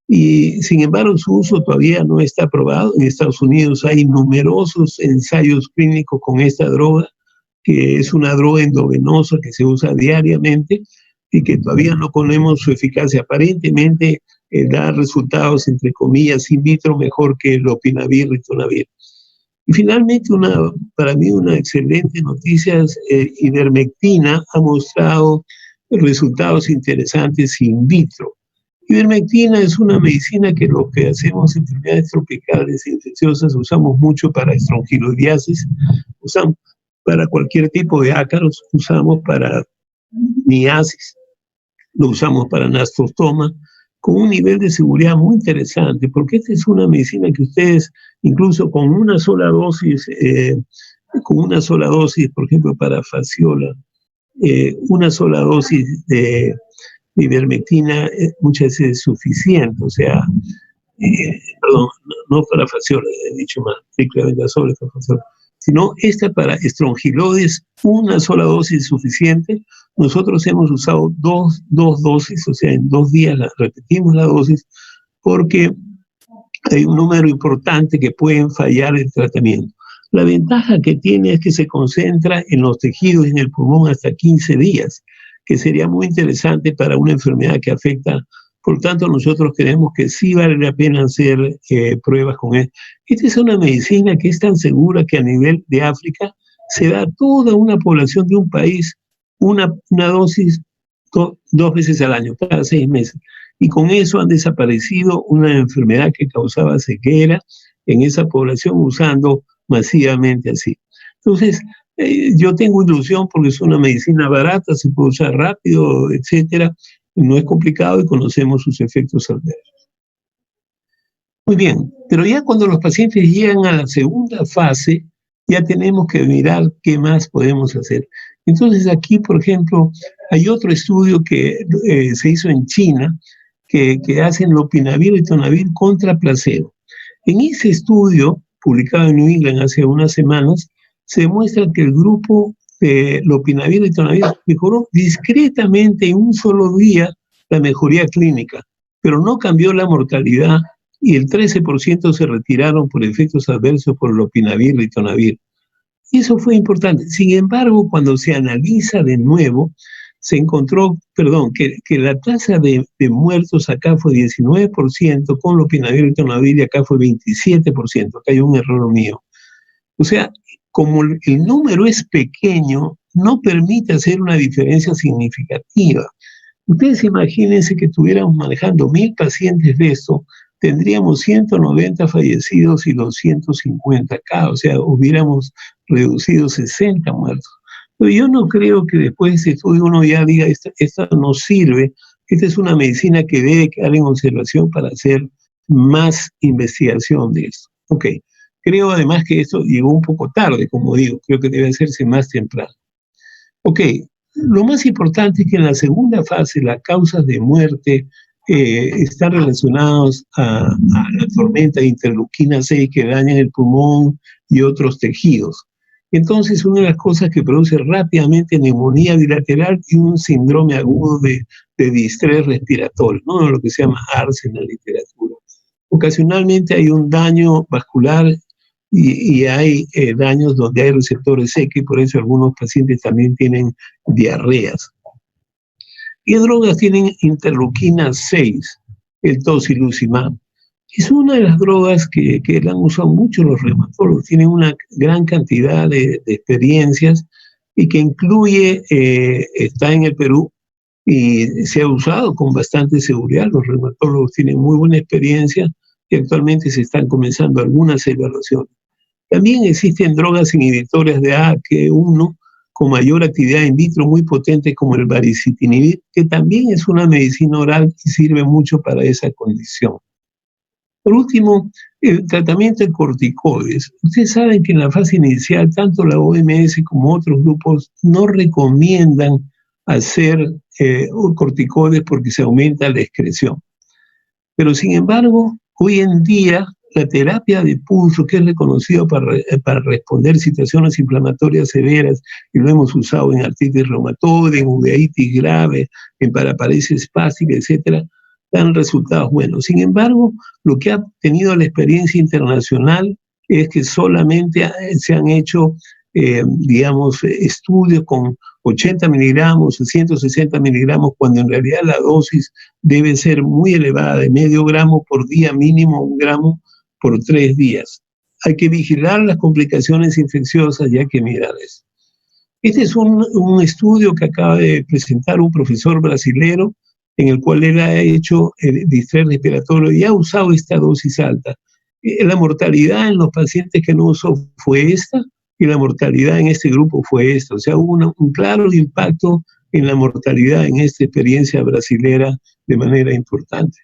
Y sin embargo, su uso todavía no está aprobado. En Estados Unidos hay numerosos ensayos clínicos con esta droga, que es una droga endovenosa que se usa diariamente y que todavía no conocemos su eficacia. Aparentemente da resultados, entre comillas, in vitro mejor que el lopinavir, ritonavir. Y finalmente, para mí una excelente noticia es ivermectina ha mostrado resultados interesantes in vitro. Ivermectina es una medicina que lo que hacemos en enfermedades tropicales e infecciosas usamos mucho para estrongiloidiasis, usamos para cualquier tipo de ácaros, usamos para miasis, lo usamos para anastostoma, con un nivel de seguridad muy interesante, porque esta es una medicina que ustedes, incluso con una sola dosis, por ejemplo, para fasciola, una sola dosis de ivermectina muchas veces es suficiente, o sea, perdón, no para fasciola, he dicho más, triclavendazole para fasciola, sino esta para estrongiloides, una sola dosis es suficiente. Nosotros hemos usado dos dosis, o sea, en 2 días repetimos la dosis, porque hay un número importante que pueden fallar el tratamiento. La ventaja que tiene es que se concentra en los tejidos y en el pulmón hasta 15 días. que sería muy interesante para una enfermedad que afecta. Por tanto, nosotros creemos que sí vale la pena hacer pruebas con él. Esta es una medicina que es tan segura que a nivel de África se da a toda una población de un país una dosis 2 veces al año, cada 6 meses. Y con eso han desaparecido una enfermedad que causaba ceguera en esa población usando masivamente así. Entonces, yo tengo ilusión porque es una medicina barata, se puede usar rápido, etcétera. No es complicado y conocemos sus efectos adversos. Muy bien, pero ya cuando los pacientes llegan a la segunda fase, ya tenemos que mirar qué más podemos hacer. Entonces aquí, por ejemplo, hay otro estudio que se hizo en China, que hacen lopinavir y tonavir contra placebo. En ese estudio, publicado en New England hace unas semanas, se demuestra que el grupo de lopinavir y tonavir mejoró discretamente en un solo día la mejoría clínica, pero no cambió la mortalidad y el 13% se retiraron por efectos adversos por lopinavir y tonavir. Y eso fue importante. Sin embargo, cuando se analiza de nuevo, se encontró, que la tasa de muertos acá fue 19% con lopinavir y tonavir y acá fue 27%. Acá hay un error mío. O sea, como el número es pequeño, no permite hacer una diferencia significativa. Ustedes imagínense que estuviéramos manejando 1,000 pacientes de esto, tendríamos 190 fallecidos y 250 acá, o sea, hubiéramos reducido 60 muertos. Pero yo no creo que después de este estudio uno ya diga, esta no sirve, esta es una medicina que debe quedar en observación para hacer más investigación de esto. Ok, creo además que esto llegó un poco tarde, como digo, creo que debe hacerse más temprano. Ok, lo más importante es que en la segunda fase las causas de muerte están relacionadas a la tormenta de interleuquina 6 que dañan el pulmón y otros tejidos. Entonces, una de las cosas que produce rápidamente neumonía bilateral y un síndrome agudo de distrés respiratorio, ¿no? Lo que se llama ARS en la literatura. Ocasionalmente hay un daño vascular y hay daños donde hay receptores X, y por eso algunos pacientes también tienen diarreas. ¿Qué drogas tienen interleuquina 6? El tocilizumab. Es una de las drogas que la han usado mucho los reumatólogos. Tienen una gran cantidad de experiencias y que incluye, está en el Perú y se ha usado con bastante seguridad. Los reumatólogos tienen muy buena experiencia y actualmente se están comenzando algunas evaluaciones. También existen drogas inhibitorias de AKE1 con mayor actividad in vitro muy potentes como el baricitinib, que también es una medicina oral y sirve mucho para esa condición. Por último, el tratamiento de corticoides. Ustedes saben que en la fase inicial, tanto la OMS como otros grupos no recomiendan hacer corticoides porque se aumenta la excreción. Pero sin embargo, hoy en día, la terapia de pulso, que es reconocido para responder situaciones inflamatorias severas, y lo hemos usado en artritis reumatoide, en uveitis grave, en paraparesia espástica, etcétera, dan resultados buenos. Sin embargo, lo que ha tenido la experiencia internacional es que solamente se han hecho, estudios con 80 miligramos, 160 miligramos, cuando en realidad la dosis debe ser muy elevada, de medio gramo por día, mínimo 1 gramo por 3 días. Hay que vigilar las complicaciones infecciosas y hay que mirar eso. Este es un estudio que acaba de presentar un profesor brasilero, en el cual él ha hecho el distrés respiratorio y ha usado esta dosis alta. La mortalidad en los pacientes que no usó fue esta, y la mortalidad en este grupo fue esta. O sea, hubo un claro impacto en la mortalidad en esta experiencia brasilera de manera importante.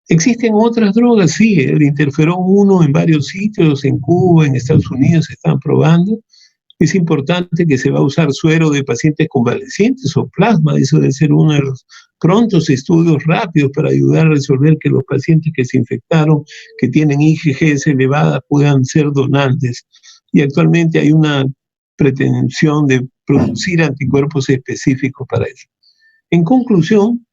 ¿Existen otras drogas? Sí, el interferón 1 en varios sitios, en Cuba, en Estados Unidos se están probando. Es importante que se va a usar suero de pacientes convalecientes o plasma, eso debe ser uno de los prontos estudios rápidos para ayudar a resolver que los pacientes que se infectaron, que tienen IgGs elevadas, puedan ser donantes. Y actualmente hay una pretensión de producir anticuerpos específicos para eso. En conclusión,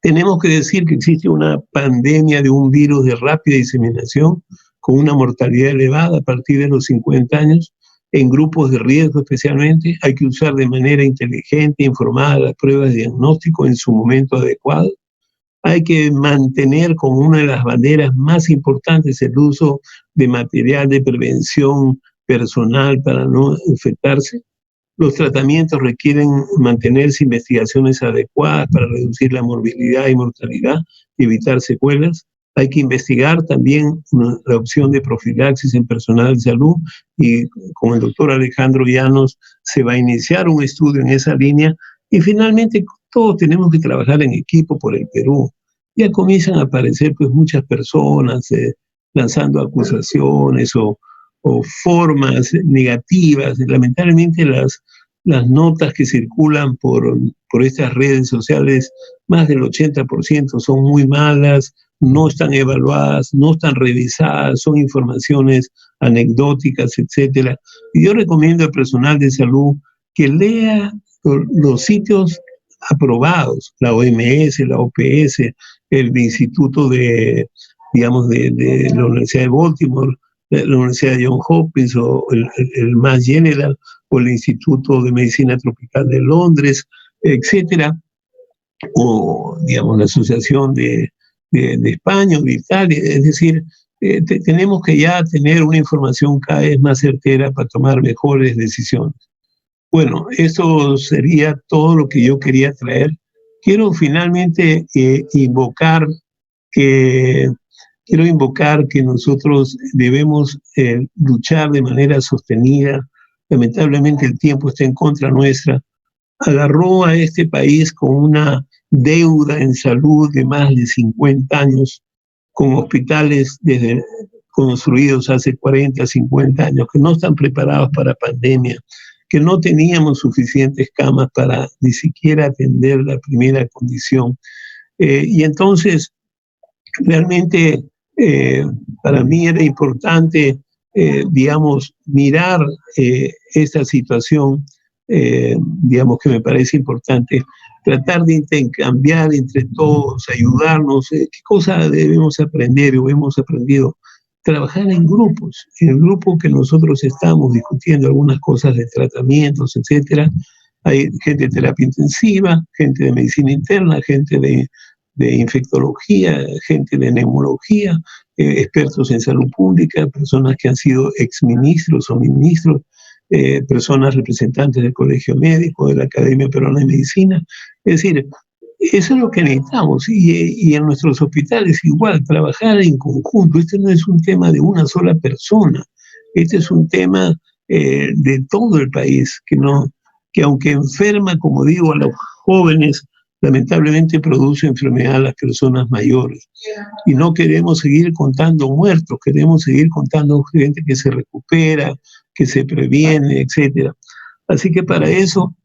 tenemos que decir que existe una pandemia de un virus de rápida diseminación con una mortalidad elevada a partir de los 50 años. en grupos de riesgo especialmente. Hay que usar de manera inteligente, informada las pruebas de diagnóstico en su momento adecuado. Hay que mantener como una de las banderas más importantes el uso de material de prevención personal para no infectarse. Los tratamientos requieren mantenerse investigaciones adecuadas para reducir la morbilidad y mortalidad y evitar secuelas. Hay que investigar también la opción de profilaxis en personal de salud y con el doctor Alejandro Llanos se va a iniciar un estudio en esa línea y finalmente todos tenemos que trabajar en equipo por el Perú. Ya comienzan a aparecer pues muchas personas lanzando acusaciones o formas negativas. Lamentablemente las notas que circulan por estas redes sociales, más del 80% son muy malas, no están evaluadas, no están revisadas, son informaciones anecdóticas, etcétera. Y yo recomiendo al personal de salud que lea los sitios aprobados, la OMS, la OPS, el Instituto digamos, de la Universidad de Baltimore, la Universidad de Johns Hopkins o el Mass General o el Instituto de Medicina Tropical de Londres, etcétera, o digamos la Asociación de España o de Italia. Es decir, tenemos que ya tener una información cada vez más certera para tomar mejores decisiones. Bueno, eso sería todo lo que yo quería traer. Quiero finalmente eh, invocar que nosotros debemos luchar de manera sostenida. Lamentablemente el tiempo está en contra nuestra. Agarró a este país con una deuda en salud de más de 50 años, con hospitales construidos hace 40, 50 años, que no están preparados para pandemia, que no teníamos suficientes camas para ni siquiera atender la primera condición. Y entonces, realmente, para mí era importante, digamos, mirar esta situación, digamos que me parece importante, tratar de intercambiar entre todos, ayudarnos, qué cosa debemos aprender o hemos aprendido. Trabajar en grupos, en el grupo que nosotros estamos discutiendo algunas cosas de tratamientos, etcétera. Hay gente de terapia intensiva, gente de medicina interna, gente de infectología, gente de neumología, expertos en salud pública, personas que han sido exministros o ministros, personas representantes del Colegio Médico, de la Academia Peruana de Medicina. Es decir, eso es lo que necesitamos y en nuestros hospitales igual, trabajar en conjunto. Este no es un tema de una sola persona, este es un tema de todo el país, que aunque enferma, como digo, a los jóvenes, lamentablemente produce enfermedad a las personas mayores. Y no queremos seguir contando muertos, queremos seguir contando gente que se recupera, que se previene, etcétera. Así que para eso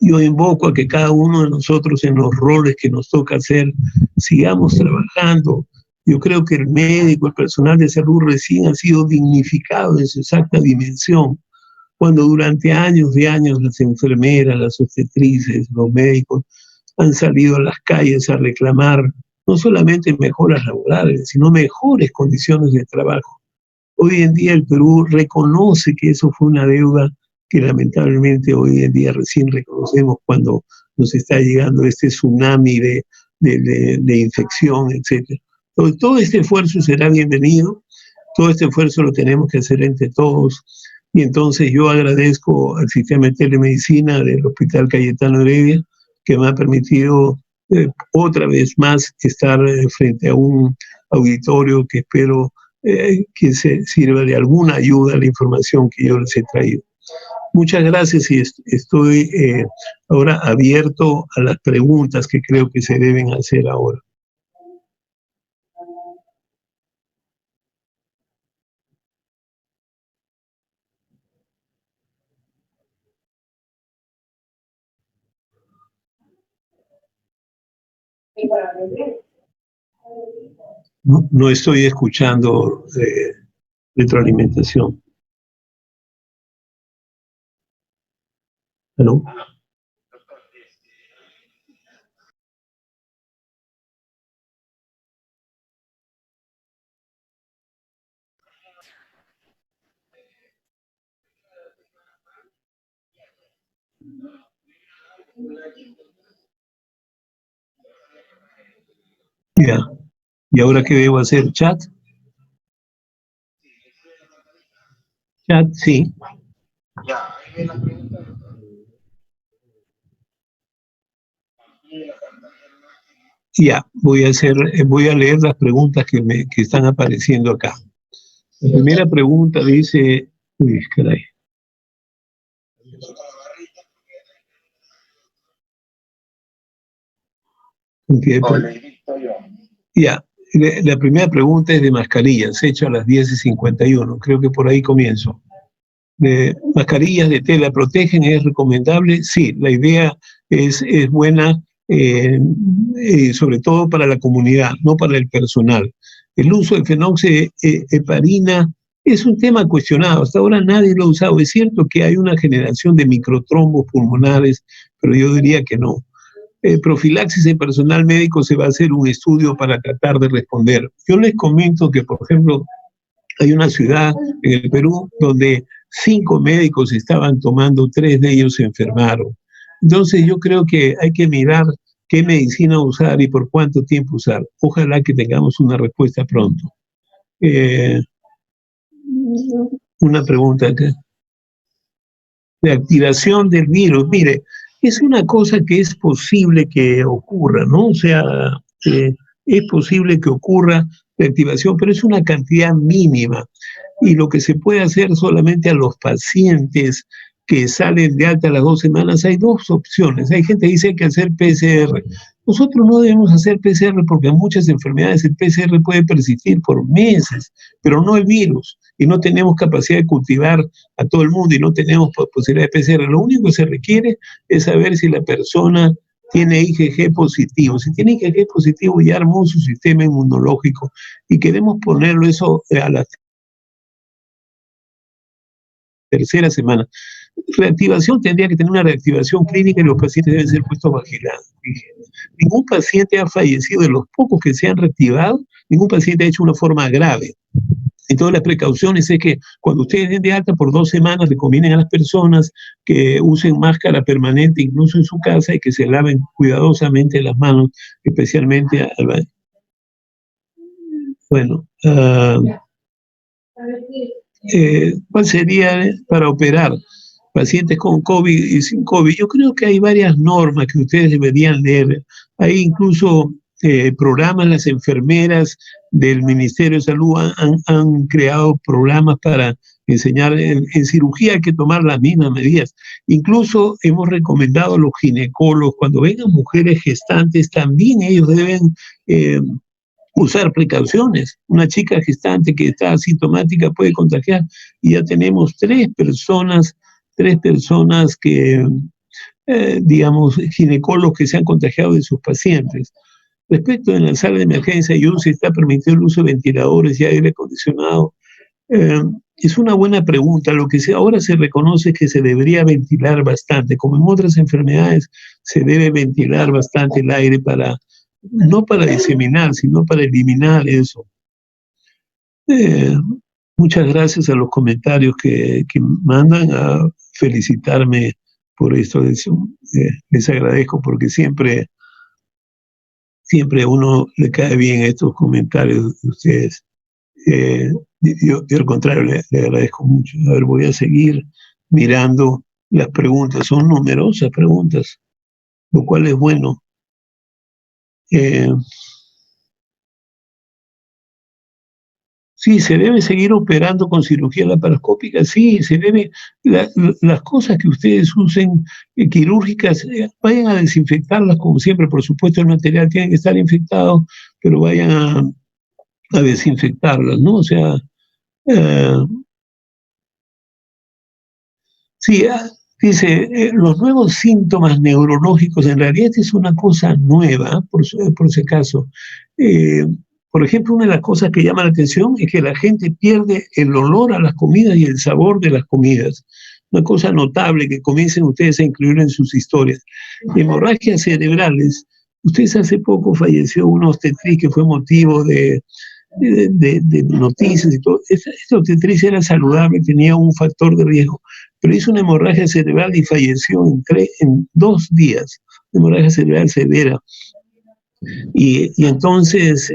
yo invoco a que cada uno de nosotros en los roles que nos toca hacer, sigamos trabajando. Yo creo que el médico, el personal de salud recién ha sido dignificado en su exacta dimensión, cuando durante años y años las enfermeras, las obstetrices, los médicos han salido a las calles a reclamar no solamente mejoras laborales, sino mejores condiciones de trabajo. Hoy en día el Perú reconoce que eso fue una deuda que lamentablemente hoy en día recién reconocemos cuando nos está llegando este tsunami de infección, etc. Entonces, todo este esfuerzo será bienvenido, todo este esfuerzo lo tenemos que hacer entre todos. Y entonces yo agradezco al sistema de telemedicina del Hospital Cayetano Heredia, que me ha permitido otra vez más estar frente a un auditorio que espero que se sirva de alguna ayuda a la información que yo les he traído. Muchas gracias y estoy ahora abierto a las preguntas que creo que se deben hacer ahora. No, no estoy escuchando retroalimentación. ¿Aló? Ya. ¿Y ahora qué debo hacer? ¿Chat? Chat, sí. Ya, voy a leer las preguntas que están apareciendo acá. La primera pregunta dice, uy, caray. Ya, la primera pregunta es de mascarillas, hecho a las 10:51. Creo que por ahí comienzo. Mascarillas de tela protegen, ¿es recomendable? Sí, la idea es buena, sobre todo para la comunidad, no para el personal. El uso de fenoxieparina es un tema cuestionado, hasta ahora nadie lo ha usado. Es cierto que hay una generación de microtrombos pulmonares, pero yo diría que no. Profilaxis en personal médico se va a hacer un estudio para tratar de responder. Yo les comento que, por ejemplo, hay una ciudad en el Perú donde 5 médicos estaban tomando, 3 de ellos se enfermaron. Entonces yo creo que hay que mirar qué medicina usar y por cuánto tiempo usar. Ojalá que tengamos una respuesta pronto. Eh, una pregunta acá. De activación del virus, mire, es una cosa que es posible que ocurra, ¿no? O sea, eh, es posible que ocurra la activación, pero es una cantidad mínima. Y lo que se puede hacer solamente a los pacientes que salen de alta a las 2 semanas, hay dos opciones. Hay gente que dice que hacer PCR. Nosotros no debemos hacer PCR porque en muchas enfermedades el PCR puede persistir por meses, pero no el virus. Y no tenemos capacidad de cultivar a todo el mundo y no tenemos posibilidad de PCR. Lo único que se requiere es saber si la persona tiene IgG positivo. Si tiene IgG positivo, ya armó su sistema inmunológico y queremos ponerlo eso a la tercera semana. Reactivación tendría que tener una reactivación clínica y los pacientes deben ser puestos bajo vigilancia. Ningún paciente ha fallecido, de los pocos que se han reactivado, ningún paciente ha hecho una forma grave. Entonces las precauciones es que cuando ustedes den de alta por 2 semanas, recomienden a las personas que usen máscara permanente incluso en su casa y que se laven cuidadosamente las manos, especialmente al baño. Bueno, ¿cuál sería para operar pacientes con COVID y sin COVID? Yo creo que hay varias normas que ustedes deberían leer. Hay incluso programas, las enfermeras del Ministerio de Salud han creado programas para enseñar. En cirugía hay que tomar las mismas medidas. Incluso hemos recomendado a los ginecólogos, cuando vengan mujeres gestantes, también ellos deben usar precauciones. Una chica gestante que está asintomática puede contagiar y ya tenemos 3 personas que, digamos, ginecólogos que se han contagiado de sus pacientes. Respecto en la sala de emergencia y UCI, está permitido el uso de ventiladores y aire acondicionado. Es una buena pregunta. Lo que ahora se reconoce es que se debería ventilar bastante. Como en otras enfermedades, se debe ventilar bastante el aire no para diseminar, sino para eliminar eso. Muchas gracias a los comentarios que mandan a felicitarme por esto. Les agradezco porque siempre a uno le cae bien estos comentarios de ustedes. Yo al contrario, le agradezco mucho. A ver, voy a seguir mirando las preguntas. Son numerosas preguntas, lo cual es bueno. Sí, se debe seguir operando con cirugía laparoscópica, sí, se debe, las cosas que ustedes usen quirúrgicas, vayan a desinfectarlas como siempre, por supuesto el material tiene que estar infectado, pero vayan a desinfectarlas, ¿no? O sea, sí, dice, los nuevos síntomas neurológicos, en realidad es una cosa nueva, por si acaso. Por ejemplo, una de las cosas que llama la atención es que la gente pierde el olor a las comidas y el sabor de las comidas. Una cosa notable que comiencen ustedes a incluir en sus historias. Hemorragias cerebrales. Ustedes hace poco falleció una obstetriz que fue motivo de de noticias y todo. Esta obstetricia era saludable, tenía un factor de riesgo, pero hizo una hemorragia cerebral y falleció en 2 días, hemorragia cerebral severa. Y entonces,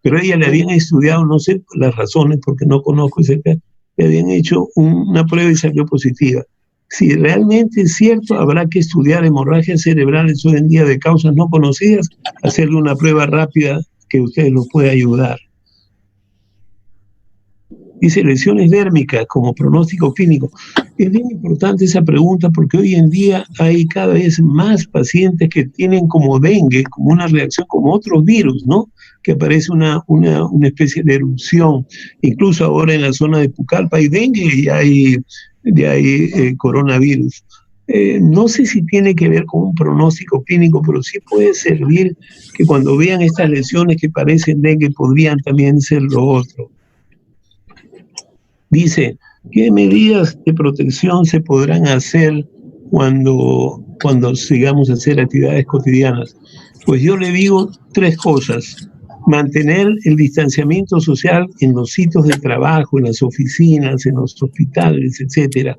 pero a ella le habían estudiado, no sé las razones, porque no conozco ese caso, le habían hecho una prueba y salió positiva. Si realmente es cierto, habrá que estudiar hemorragias cerebrales hoy en día de causas no conocidas, hacerle una prueba rápida que ustedes lo pueda ayudar. Dice lesiones dérmicas como pronóstico clínico. Es bien importante esa pregunta porque hoy en día hay cada vez más pacientes que tienen como dengue, como una reacción como otros virus, ¿no? Que aparece una especie de erupción. Incluso ahora en la zona de Pucallpa hay dengue y hay coronavirus. No sé si tiene que ver con un pronóstico clínico, pero sí puede servir que cuando vean estas lesiones que parecen dengue podrían también ser lo otro. Dice, ¿qué medidas de protección se podrán hacer cuando sigamos a hacer actividades cotidianas? Pues yo le digo 3 cosas. Mantener el distanciamiento social en los sitios de trabajo, en las oficinas, en los hospitales, etcétera.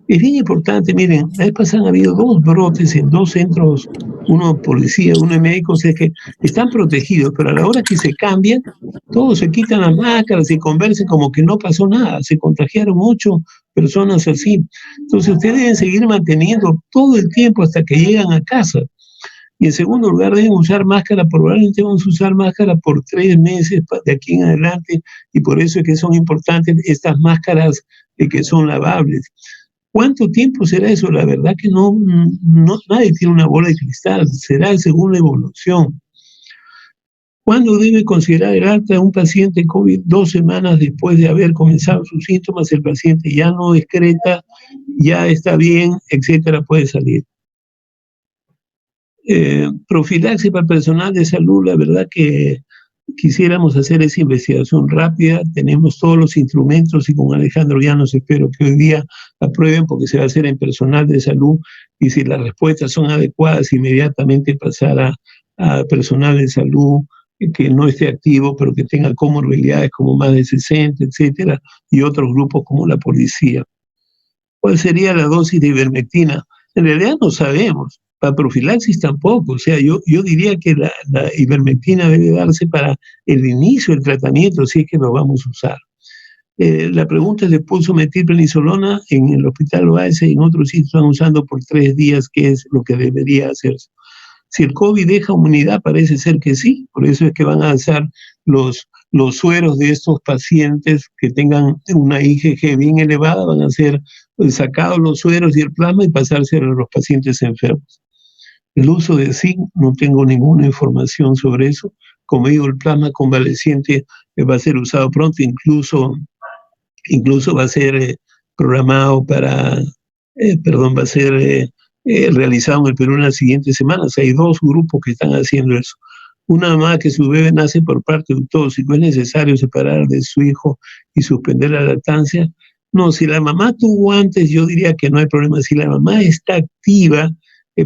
Es bien importante, miren, la vez pasada han habido 2 brotes en 2 centros, uno policía, uno de médicos, es que están protegidos, pero a la hora que se cambian, todos se quitan las máscaras y conversan como que no pasó nada, se contagiaron 8 personas así. Entonces ustedes deben seguir manteniendo todo el tiempo hasta que llegan a casa. Y en segundo lugar, deben usar máscara, probablemente vamos a usar máscara por 3 meses de aquí en adelante, y por eso es que son importantes estas máscaras que son lavables. ¿Cuánto tiempo será eso? La verdad que no, nadie tiene una bola de cristal, será según la evolución. ¿Cuándo debe considerar el alta de un paciente COVID? 2 semanas después de haber comenzado sus síntomas, el paciente ya no excreta, ya está bien, etcétera, puede salir. Profilaxis para el personal de salud, la verdad que quisiéramos hacer esa investigación rápida, tenemos todos los instrumentos y con Alejandro Llanos espero que hoy día aprueben porque se va a hacer en personal de salud y si las respuestas son adecuadas inmediatamente pasar a personal de salud que no esté activo pero que tenga comorbilidades como más de 60, etcétera, y otros grupos como la policía. ¿Cuál sería la dosis de ivermectina? En realidad no sabemos. Para profilaxis tampoco, o sea, yo diría que la ivermectina debe darse para el inicio del tratamiento, si es que lo vamos a usar. La pregunta es de pulso metilprednisolona, en el hospital Oasis y en otros sitios están usando por 3 días, que es lo que debería hacerse. Si el COVID deja inmunidad, parece ser que sí, por eso es que van a usar los sueros de estos pacientes que tengan una IgG bien elevada, van a ser sacados los sueros y el plasma y pasarse a los pacientes enfermos. El uso de zinc, no tengo ninguna información sobre eso. Como digo, el plasma convaleciente va a ser usado pronto, incluso va a ser programado para, va a ser realizado en el Perú en las siguientes semanas. Hay 2 grupos que están haciendo eso. Una mamá que su bebé nace por parte de un tóxico, ¿es necesario separar de su hijo y suspender la lactancia? No, si la mamá tuvo antes, yo diría que no hay problema. Si la mamá está activa,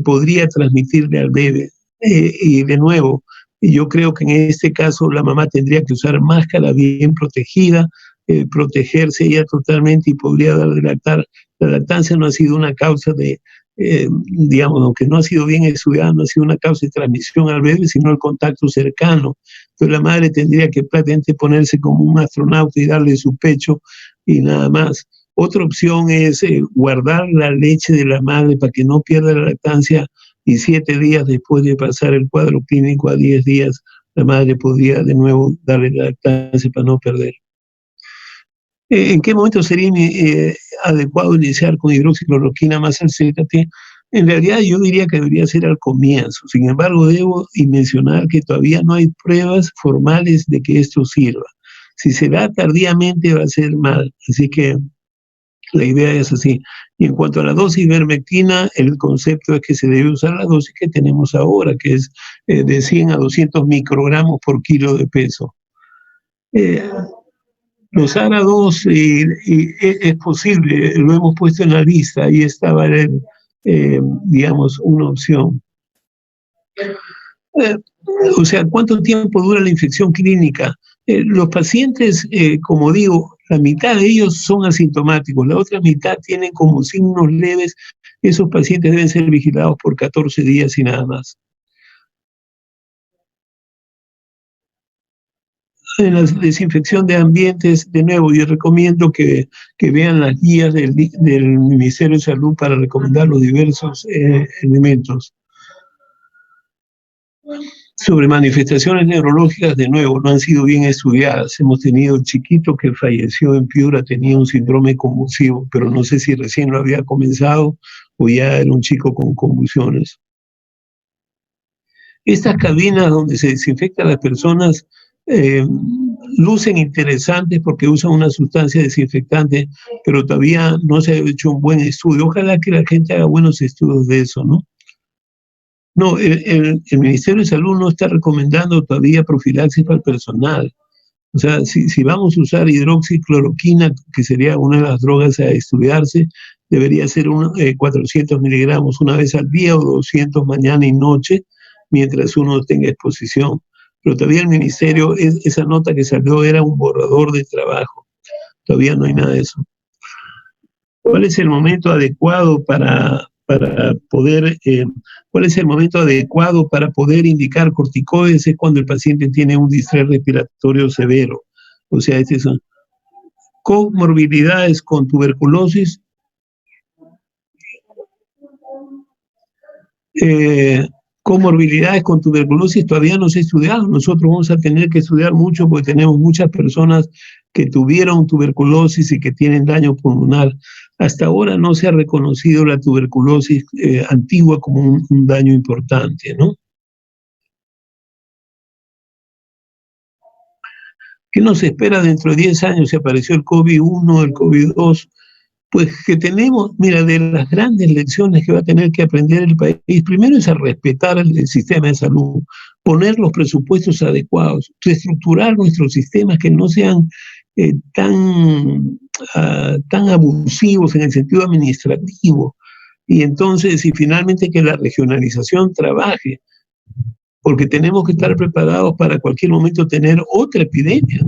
podría transmitirle al bebé. Y de nuevo, yo creo que en este caso la mamá tendría que usar máscara bien protegida, protegerse ella totalmente y podría dar de lactar. La lactancia no ha sido una causa de, digamos, aunque no ha sido bien estudiada, no ha sido una causa de transmisión al bebé, sino el contacto cercano. Entonces la madre tendría que prácticamente ponerse como un astronauta y darle su pecho y nada más. Otra opción es guardar la leche de la madre para que no pierda la lactancia y 7 días después de pasar el cuadro clínico a 10 días, la madre podría de nuevo darle la lactancia para no perder. ¿En qué momento sería adecuado iniciar con hidroxicloroquina más el ZT? En realidad yo diría que debería ser al comienzo. Sin embargo, debo mencionar que todavía no hay pruebas formales de que esto sirva. Si se da tardíamente va a ser mal. Así que la idea es así. Y en cuanto a la dosis de ivermectina, el concepto es que se debe usar la dosis que tenemos ahora, que es de 100 a 200 microgramos por kilo de peso. Los ARA2 es posible, lo hemos puesto en la lista, ahí estaba, digamos, una opción. O sea, ¿cuánto tiempo dura la infección clínica? Los pacientes, como digo, la mitad de ellos son asintomáticos, la otra mitad tienen como signos leves. Esos pacientes deben ser vigilados por 14 días y nada más. En la desinfección de ambientes, de nuevo, yo recomiendo que vean las guías del Ministerio de Salud para recomendar los diversos elementos. Sobre manifestaciones neurológicas, de nuevo, no han sido bien estudiadas. Hemos tenido un chiquito que falleció en Piura, tenía un síndrome convulsivo, pero no sé si recién lo había comenzado o ya era un chico con convulsiones. Estas cabinas donde se desinfectan las personas lucen interesantes porque usan una sustancia desinfectante, pero todavía no se ha hecho un buen estudio. Ojalá que la gente haga buenos estudios de eso, ¿no? No, el Ministerio de Salud no está recomendando todavía profilaxis para el personal. O sea, si vamos a usar hidroxicloroquina, que sería una de las drogas a estudiarse, debería ser 400 miligramos una vez al día o 200 mañana y noche, mientras uno tenga exposición. Pero todavía el ministerio, esa nota que salió era un borrador de trabajo. Todavía no hay nada de eso. ¿Cuál es el momento adecuado para poder, cuál es el momento adecuado para poder indicar corticoides? Es cuando el paciente tiene un distrés respiratorio severo. O sea, son comorbilidades con tuberculosis, comorbilidades con tuberculosis todavía no se ha estudiado. Nosotros vamos a tener que estudiar mucho porque tenemos muchas personas que tuvieron tuberculosis y que tienen daño pulmonar. Hasta ahora no se ha reconocido la tuberculosis antigua como un daño importante, ¿no? ¿Qué nos espera dentro de 10 años? Si apareció el COVID-1, el COVID-2, pues que tenemos, mira, de las grandes lecciones que va a tener que aprender el país, primero es a respetar el sistema de salud, poner los presupuestos adecuados, reestructurar nuestros sistemas que no sean tan abusivos en el sentido administrativo, y entonces, y finalmente que la regionalización trabaje, porque tenemos que estar preparados para cualquier momento tener otra epidemia.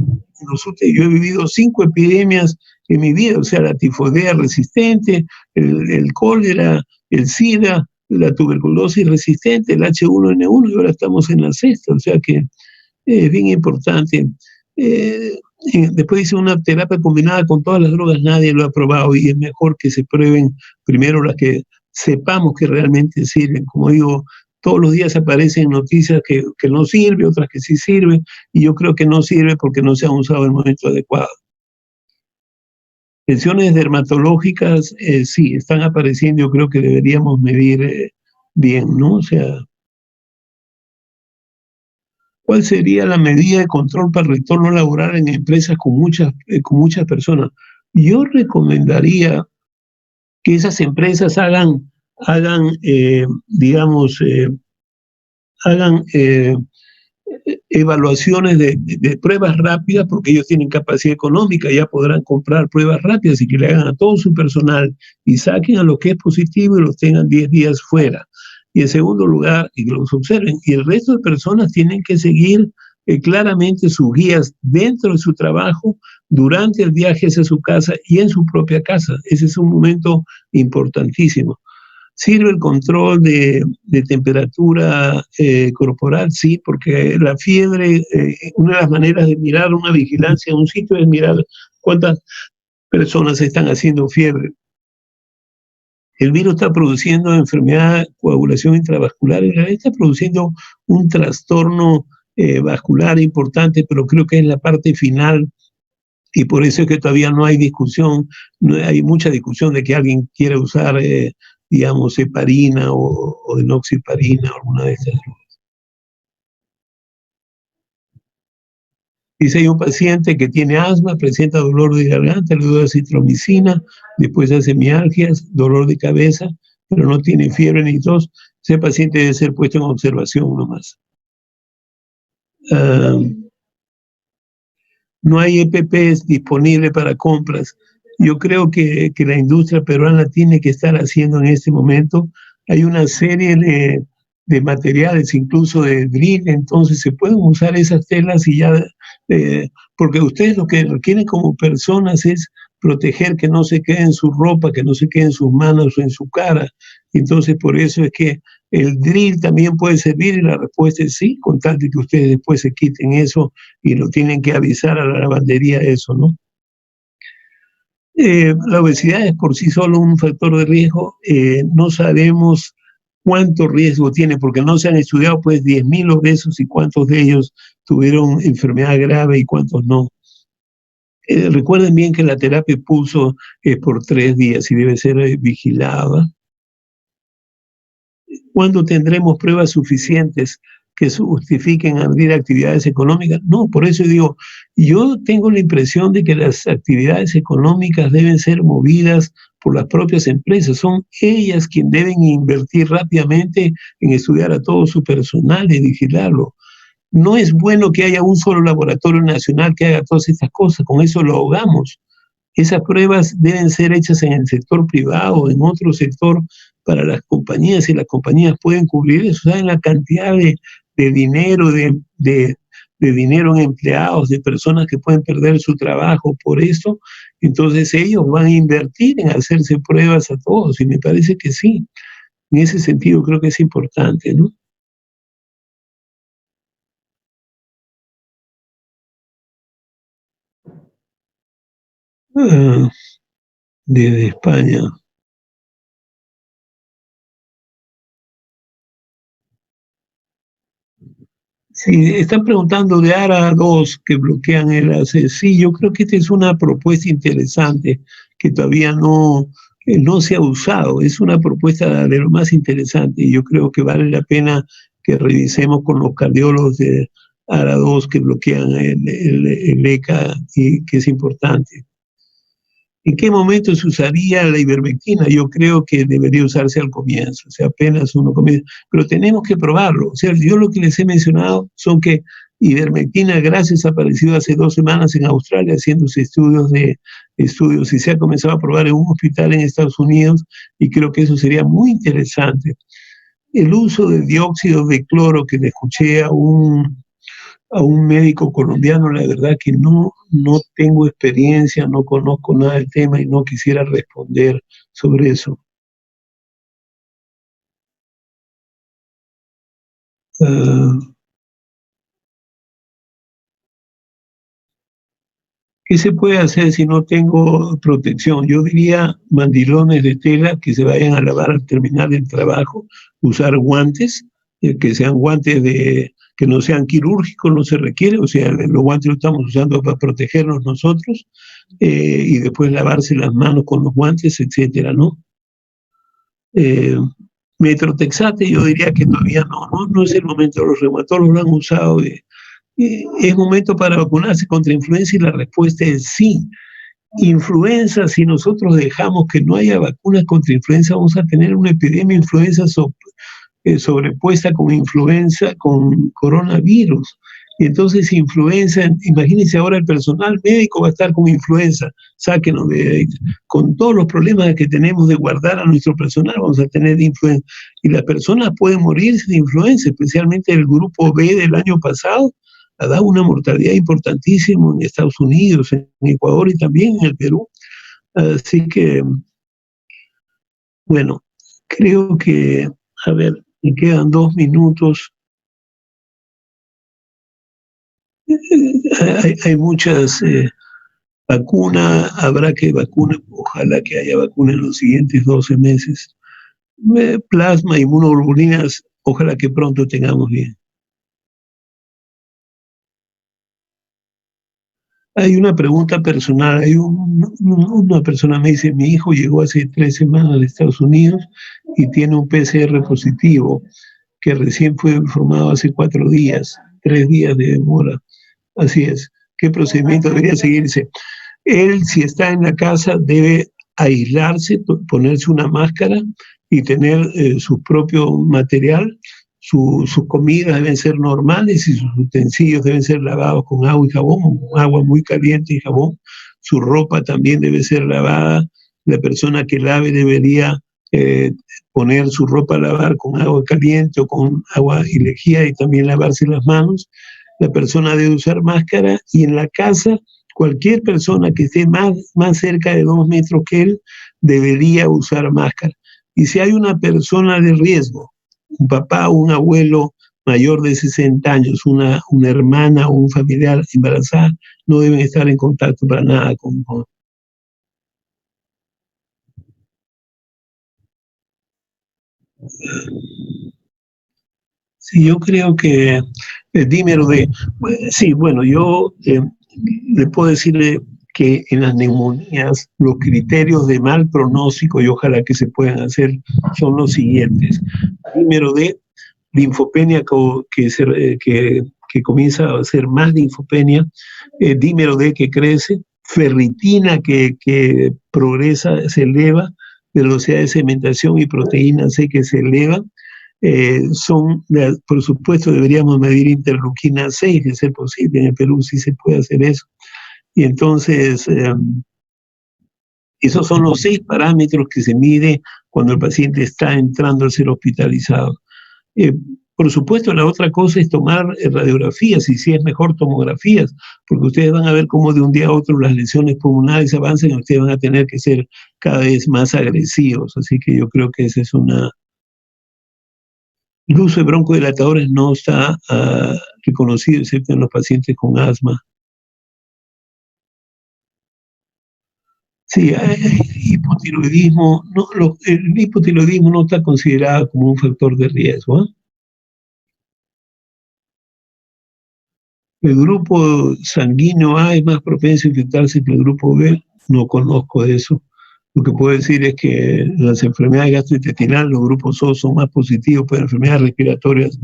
Yo he vivido 5 epidemias en mi vida, o sea, la tifoidea resistente, el cólera, el SIDA, la tuberculosis resistente, el H1N1, y ahora estamos en la 6ª, o sea que es bien importante. Después dice una terapia combinada con todas las drogas, nadie lo ha probado y es mejor que se prueben primero las que sepamos que realmente sirven. Como digo, todos los días aparecen noticias que no sirven, otras que sí sirven, y yo creo que no sirve porque no se han usado en el momento adecuado. Lesiones dermatológicas, sí, están apareciendo, yo creo que deberíamos medir bien, ¿no? O sea, ¿cuál sería la medida de control para el retorno laboral en empresas con muchas personas? Yo recomendaría que esas empresas hagan evaluaciones de pruebas rápidas, porque ellos tienen capacidad económica, ya podrán comprar pruebas rápidas y que le hagan a todo su personal y saquen a lo que es positivo y los tengan 10 días fuera. Y en segundo lugar, y que los observen. Y el resto de personas tienen que seguir claramente sus guías dentro de su trabajo, durante el viaje hacia su casa y en su propia casa. Ese es un momento importantísimo. ¿Sirve el control de temperatura corporal? Sí, porque la fiebre, una de las maneras de mirar una vigilancia en un sitio es mirar cuántas personas están haciendo fiebre. El virus está produciendo enfermedad, coagulación intravascular, en realidad está produciendo un trastorno vascular importante, pero creo que es la parte final, y por eso es que todavía no hay discusión, no hay mucha discusión de que alguien quiera usar, digamos, heparina o enoxiparina, alguna de estas drogas. Dice, hay un paciente que tiene asma, presenta dolor de garganta, le doy acitromicina, después hace mialgias, dolor de cabeza, pero no tiene fiebre ni tos. Ese paciente debe ser puesto en observación nomás. No hay EPPs disponibles para compras. Yo creo que la industria peruana tiene que estar haciendo en este momento. Hay una serie de materiales, incluso de drill, entonces se pueden usar esas telas y ya, porque ustedes lo que requieren como personas es proteger que no se quede en su ropa, que no se quede en sus manos o en su cara. Entonces, por eso es que el drill también puede servir y la respuesta es sí, con tal de que ustedes después se quiten eso y lo tienen que avisar a la lavandería eso, ¿no? La obesidad es por sí solo un factor de riesgo. No sabemos cuánto riesgo tiene, porque no se han estudiado pues 10.000 obesos y cuántos de ellos tuvieron enfermedad grave y cuántos no. Recuerden bien que la terapia pulso es por 3 días y debe ser vigilada. ¿Cuándo tendremos pruebas suficientes que justifiquen abrir actividades económicas? No, por eso digo, yo tengo la impresión de que las actividades económicas deben ser movidas por las propias empresas. Son ellas quienes deben invertir rápidamente en estudiar a todo su personal y vigilarlo. No es bueno que haya un solo laboratorio nacional que haga todas estas cosas, con eso lo ahogamos. Esas pruebas deben ser hechas en el sector privado, en otro sector para las compañías, y las compañías pueden cubrir eso. ¿Saben la cantidad de dinero, de dinero en empleados, de personas que pueden perder su trabajo por eso? Entonces ellos van a invertir en hacerse pruebas a todos, y me parece que sí. En ese sentido creo que es importante, ¿no? Ah, desde España. Sí, están preguntando de ARA 2 que bloquean el acceso. Sí, yo creo que esta es una propuesta interesante que todavía no se ha usado. Es una propuesta de lo más interesante y yo creo que vale la pena que revisemos con los cardiólogos de ARA 2 que bloquean el ECA y que es importante. ¿En qué momento se usaría la ivermectina? Yo creo que debería usarse al comienzo, o sea, apenas uno comienza. Pero tenemos que probarlo. O sea, yo lo que les he mencionado son que ivermectina, gracias, ha aparecido hace 2 semanas en Australia haciéndose estudios y se ha comenzado a probar en un hospital en Estados Unidos y creo que eso sería muy interesante. El uso de dióxido de cloro que le escuché a un médico colombiano, la verdad que no tengo experiencia, no conozco nada del tema y no quisiera responder sobre eso. Uh, ¿Qué se puede hacer si no tengo protección? Yo diría mandilones de tela que se vayan a lavar al terminar el trabajo, usar guantes, que sean guantes que no sean quirúrgicos, no se requiere, o sea, los guantes los estamos usando para protegernos nosotros, y después lavarse las manos con los guantes, etcétera, ¿no? Eh, Metrotexate yo diría que todavía no es el momento, los reumatólogos lo han usado, es momento para vacunarse contra influenza y la respuesta es sí. Influenza, si nosotros dejamos que no haya vacunas contra influenza, vamos a tener una epidemia de influenza sobrepuesta con influenza, con coronavirus. Y entonces influenza, imagínense ahora el personal médico va a estar con influenza, sáquenos con todos los problemas que tenemos de guardar a nuestro personal, vamos a tener influenza. Y las personas pueden morirse de influenza, especialmente el grupo B del año pasado, ha dado una mortalidad importantísima en Estados Unidos, en Ecuador y también en el Perú. Así que, bueno, creo que, a ver, me quedan 2 minutos. Hay muchas vacunas, habrá que vacunar, ojalá que haya vacuna en los siguientes 12 meses. Plasma, inmunoglobulinas, ojalá que pronto tengamos bien. Hay una pregunta personal, una persona me dice, mi hijo llegó hace 3 semanas de Estados Unidos y tiene un PCR positivo que recién fue informado hace 4 días, 3 días de demora. Así es. ¿Qué procedimiento debería seguirse? Él, si está en la casa, debe aislarse, ponerse una máscara y tener su propio material. Sus comidas deben ser normales y sus utensilios deben ser lavados con agua y jabón, agua muy caliente y jabón. Su ropa también debe ser lavada. La persona que lave debería eh, poner su ropa a lavar con agua caliente o con agua y lejía y también lavarse las manos. La persona debe usar máscara y en la casa cualquier persona que esté más cerca de 2 metros que él debería usar máscara. Y si hay una persona de riesgo, un papá o un abuelo mayor de 60 años, una hermana o un familiar embarazada, no deben estar en contacto para nada con. Sí, yo creo que, dímelo de, sí, bueno, yo le puedo decirle que en las neumonías los criterios de mal pronóstico y ojalá que se puedan hacer son los siguientes. Dímero de linfopenia que comienza a ser más linfopenia, dímero D que crece, ferritina que progresa, se eleva, velocidad de cementación y proteína C que se eleva, por supuesto, deberíamos medir interleuquina 6, de ser posible. En el Perú sí se puede hacer eso. Y entonces, esos son los 6 parámetros que se mide cuando el paciente está entrando a ser hospitalizado. Eh, por supuesto, la otra cosa es tomar radiografías, y si es mejor tomografías, porque ustedes van a ver cómo de un día a otro las lesiones pulmonares avanzan y ustedes van a tener que ser cada vez más agresivos. Así que yo creo que esa es una. El uso de broncodilatadores no está reconocido, excepto en los pacientes con asma. Sí, hay hipotiroidismo. No, el hipotiroidismo no está considerado como un factor de riesgo, ¿eh? El grupo sanguíneo A es más propenso a infectarse que el grupo B. No conozco de eso. Lo que puedo decir es que las enfermedades gastrointestinales, los grupos O son más positivos, pero enfermedades respiratorias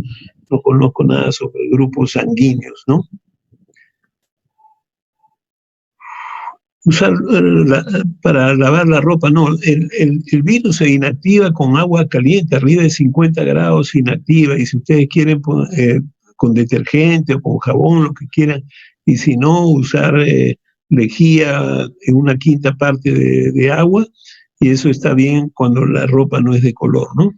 no conozco nada sobre grupos sanguíneos, ¿no? Usar para lavar la ropa, no, el virus se inactiva con agua caliente, arriba de 50 grados se inactiva, y si ustedes quieren con detergente o con jabón, lo que quieran, y si no, usar lejía en una quinta parte de agua, y eso está bien cuando la ropa no es de color, ¿no?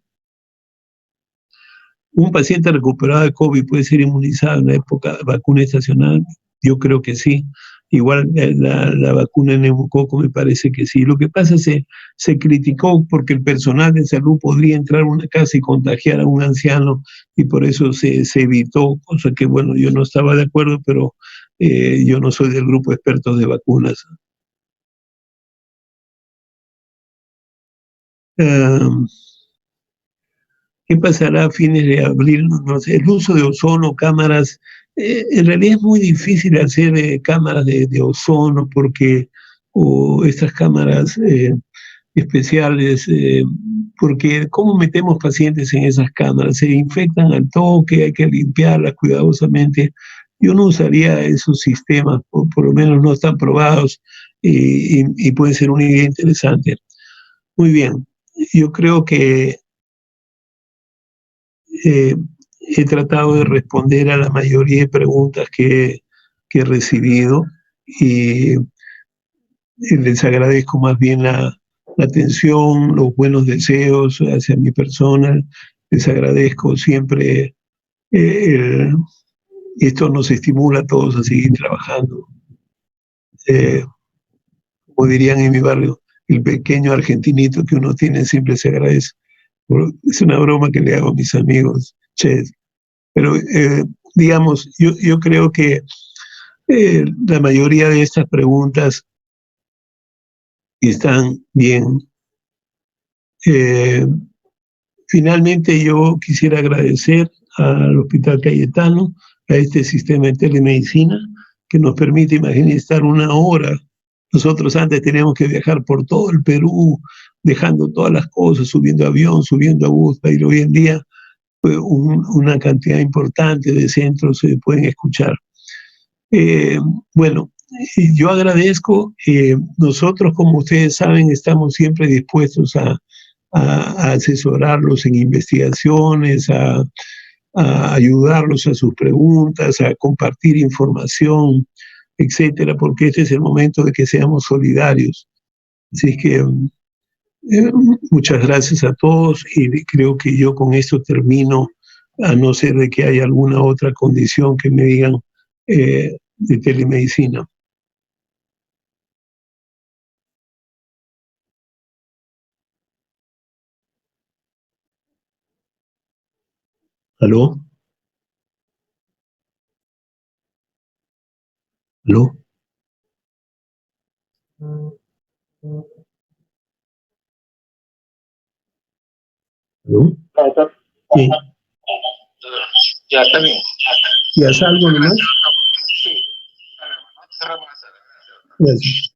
¿Un paciente recuperado de COVID puede ser inmunizado en la época de vacuna estacional? Yo creo que sí. Igual la vacuna de neumococo me parece que sí. Lo que pasa es que se criticó porque el personal de salud podría entrar a una casa y contagiar a un anciano, y por eso se evitó, cosa que, bueno, yo no estaba de acuerdo, pero yo no soy del grupo de expertos de vacunas. Uh, ¿Qué pasará a fines de abril? No sé, el uso de ozono, cámaras. En realidad es muy difícil hacer cámaras de ozono porque, o estas cámaras especiales, porque ¿cómo metemos pacientes en esas cámaras? Se infectan al toque, hay que limpiarlas cuidadosamente. Yo no usaría esos sistemas, por lo menos no están probados, y puede ser una idea interesante. Muy bien, yo creo que eh, he tratado de responder a la mayoría de preguntas que he recibido, y les agradezco más bien la atención, los buenos deseos hacia mi persona. Les agradezco siempre. eh, Esto nos estimula a todos a seguir trabajando. Eh, Como dirían en mi barrio, el pequeño argentinito que uno tiene siempre se agradece. Es una broma que le hago a mis amigos, che. Pero, digamos, yo creo que la mayoría de estas preguntas están bien. Eh, Finalmente, yo quisiera agradecer al Hospital Cayetano, a este sistema de telemedicina que nos permite, imagínense, estar una hora. Nosotros antes teníamos que viajar por todo el Perú, dejando todas las cosas, subiendo avión, subiendo a bus, y hoy en día una cantidad importante de centros se pueden escuchar. Eh, bueno, yo agradezco. Nosotros, como ustedes saben, estamos siempre dispuestos a asesorarlos en investigaciones, a ayudarlos a sus preguntas, a compartir información, etcétera, porque este es el momento de que seamos solidarios. Así que Muchas gracias a todos y creo que yo con esto termino, a no ser de que haya alguna otra condición que me digan de telemedicina. ¿Aló? ¿Aló? ¿Aló? Sí. Ya está bien. ¿Ya salgo nomás? Sí. Gracias.